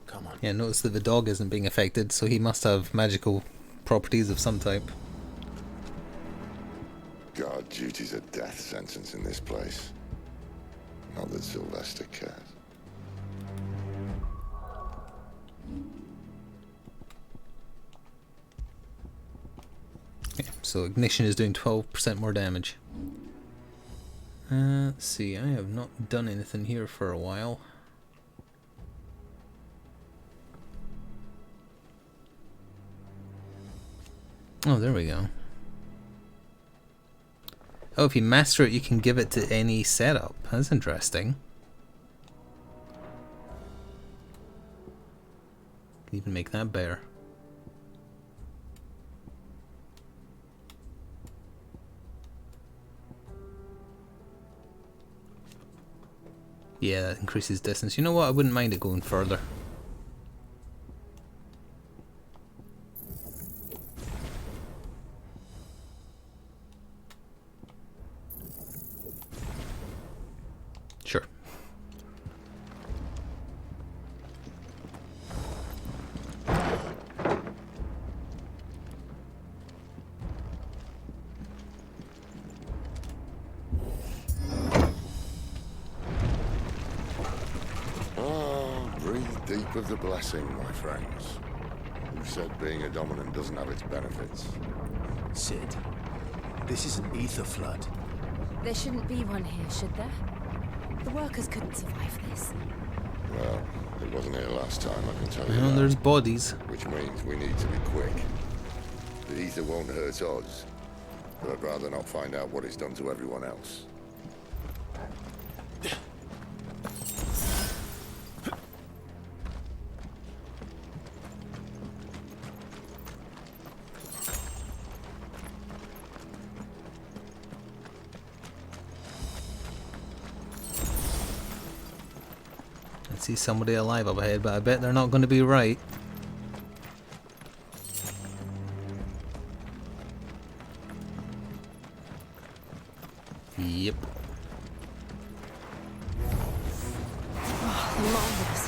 Come on. Yeah, notice that the dog isn't being affected, so he must have magical properties of some type. Guard duty's a death sentence in this place. Not that Sylvester cares. Okay, so ignition is doing 12% more damage. Let's see, I have not done anything here for a while. Oh, there we go. Oh, if you master it, you can give it to any setup. That's interesting. Can even make that better. Yeah, that increases distance. You know what? I wouldn't mind it going further. Sure. Breathe deep of the blessing, my friends. Who said being a dominant doesn't have its benefits? Sid, this is an ether flood. There shouldn't be one here, should there? The workers couldn't survive this. Well, it wasn't here last time, I can tell you Well, that. there's bodies. Which means we need to be quick. The ether won't hurt us, but I'd rather not find out what it's done to everyone else. I see somebody alive up ahead, but I bet they're not going to be right. Yep. Oh, the marvels.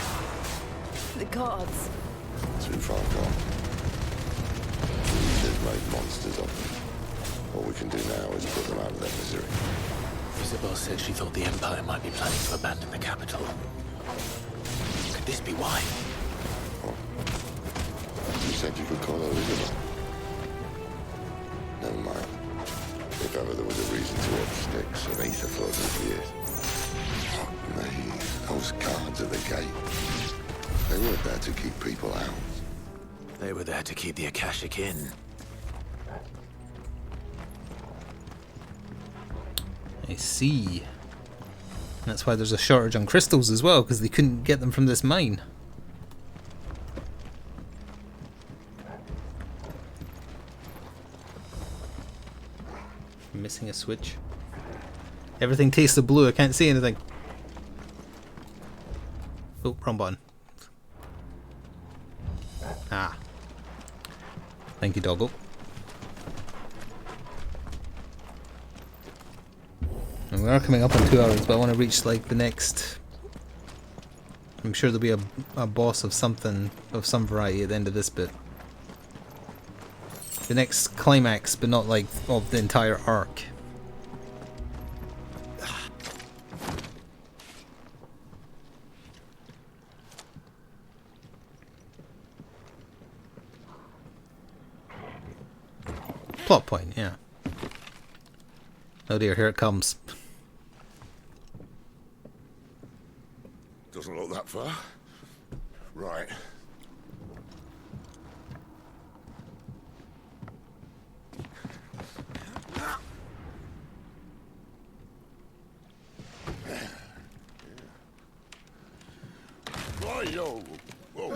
The gods. Too far gone. They've made monsters of them. All we can do now is put them out of their misery. Isabel said she thought the Empire might be planning to abandon the capital. Could this be why? You said you could call her Isabel. Never mind. If ever there was a reason to up sticks, an ether flood would be it. Fuck me. Those guards at the gate. They weren't there to keep people out. They were there to keep the Akashic in. I see. That's why there's a shortage on crystals as well, because they couldn't get them from this mine. Missing a switch. Everything tastes of blue, I can't see anything. Oh, wrong button. Ah. Thank you, doggo. And we are coming up on 2 hours, but I want to reach like the next... I'm sure there'll be a boss of something, of some variety at the end of this bit. The next climax, but not like of the entire arc. Plot point, yeah. Oh dear, here it comes. Doesn't look that far. Right. Yo. Whoa.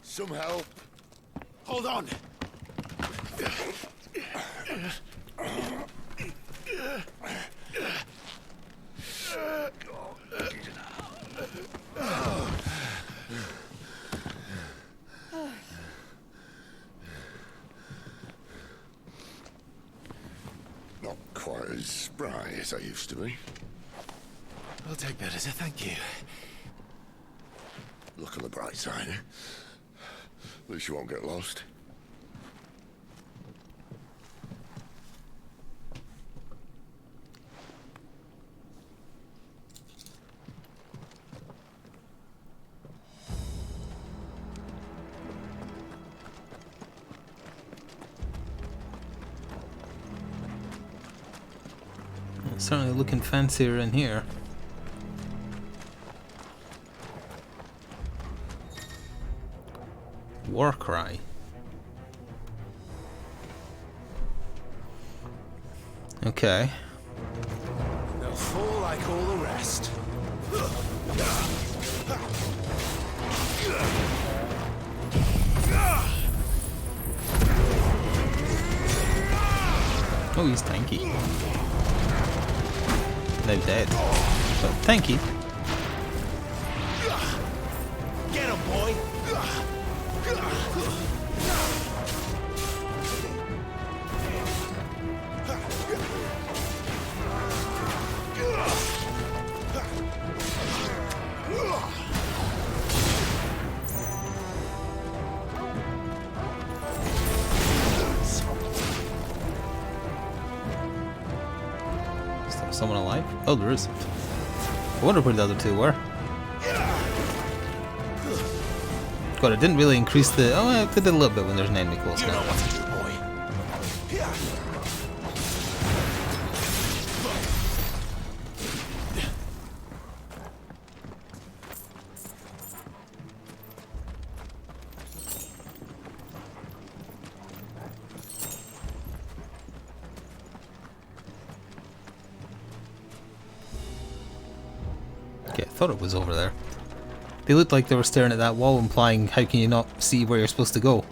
Some help. Hold on. Not quite as spry as I used to be. I'll take that as a thank you. Look on the bright side, eh? At least you won't get lost. Certainly looking fancier in here. War cry. Okay. They'll fall like all the rest. Oh, he's tanky. No dead, but tanky. Get him, boy! Still someone alive? Oh, there isn't. I wonder where the other two were. God, it didn't really increase the... Oh, it did a little bit when there's an enemy close now. Okay, I thought it was over there. They looked like they were staring at that wall, implying how can you not see where you're supposed to go?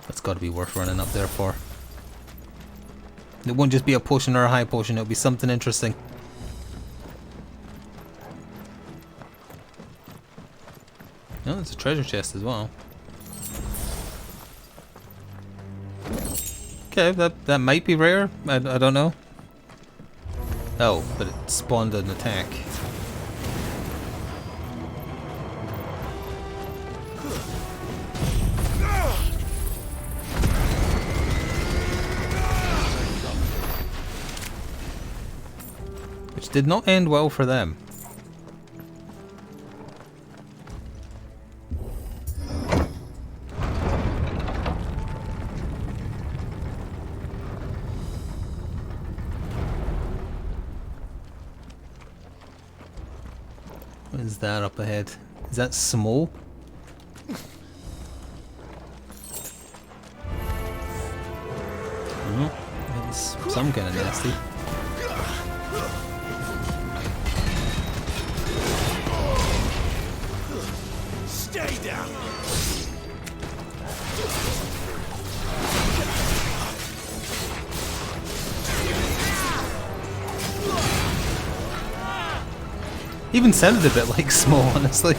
That's got to be worth running up there for. It won't just be a potion or a high potion, it'll be something interesting. Oh, there's a treasure chest as well. Okay, that might be rare. I don't know. Oh, but it spawned an attack. Which did not end well for them. What is that up ahead? Is that small? It's some kind of nasty. Stay down! Even sounded a bit like small, honestly.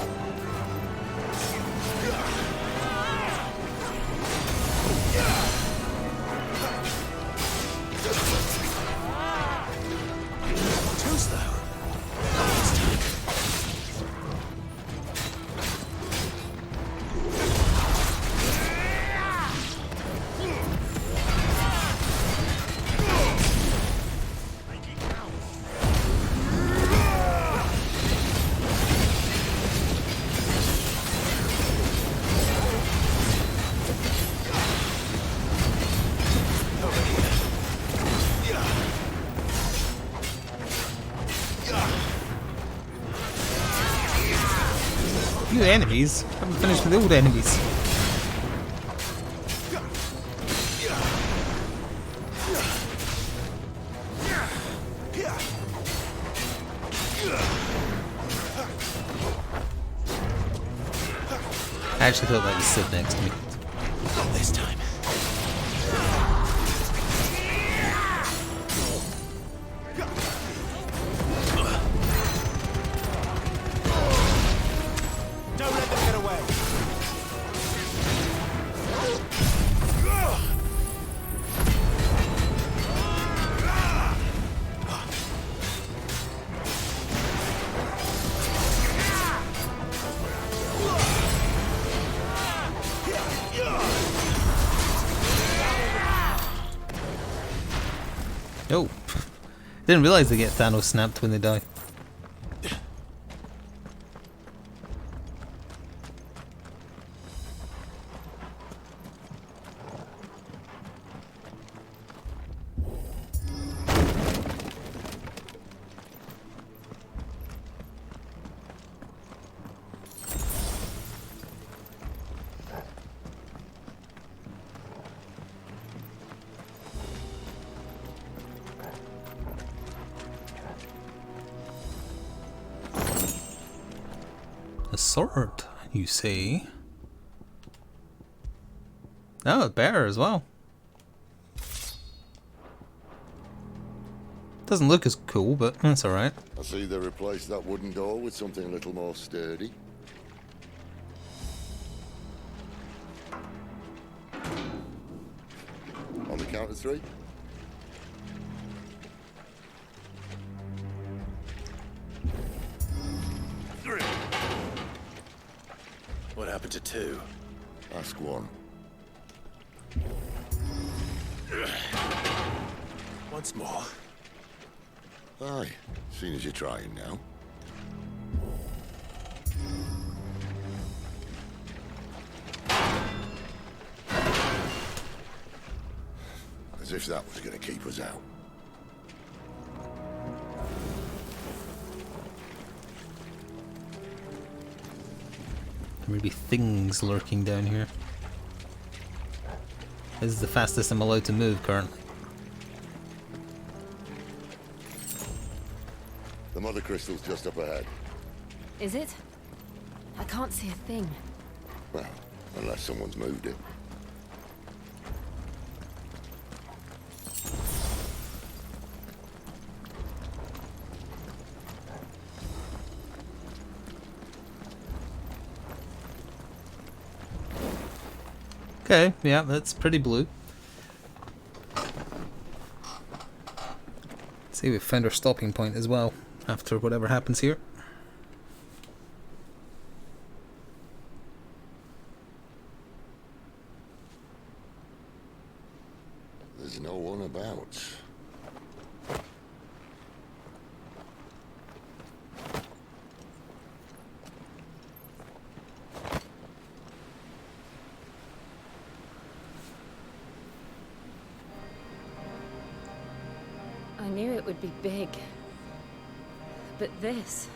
New enemies? I haven't finished with the old enemies. I actually felt like he stood next to me. Not this time. Don't let them get away. Oh, didn't realize they get Thanos snapped when they die. A sword, you see. Oh, a bear as well. Doesn't look as cool, but that's alright. I see they replaced that wooden door with something a little more sturdy. On the count of 3. What happened to 2? Ask 1. Once more. Aye, seeing as you're trying now. As if that was going to keep us out. There may be things lurking down here. This is the fastest I'm allowed to move currently. The mother crystal's just up ahead. Is it? I can't see a thing. Well, unless someone's moved it. Okay, yeah, that's pretty blue. See, we've found our stopping point as well, after whatever happens here. There's no one about. I knew it would be big. But this...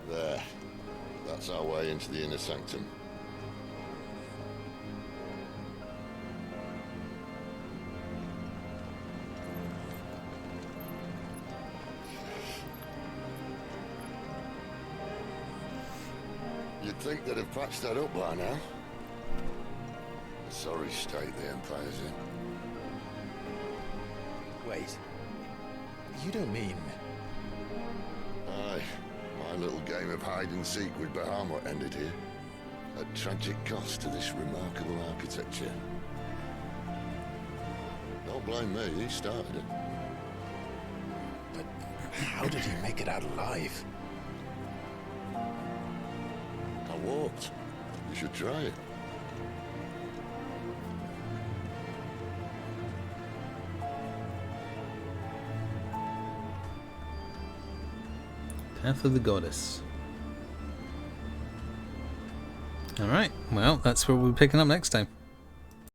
There. That's our way into the inner sanctum. You'd think they'd have patched that up by now. Sorry state the Empire's in. Wait. You don't mean... Aye. My little game of hide-and-seek with Bahamut ended here. At tragic cost to this remarkable architecture. Don't blame me, he started it. But how did he make it out alive? I walked. You should try it. Path of the Goddess. Alright, well, that's where we'll be picking up next time.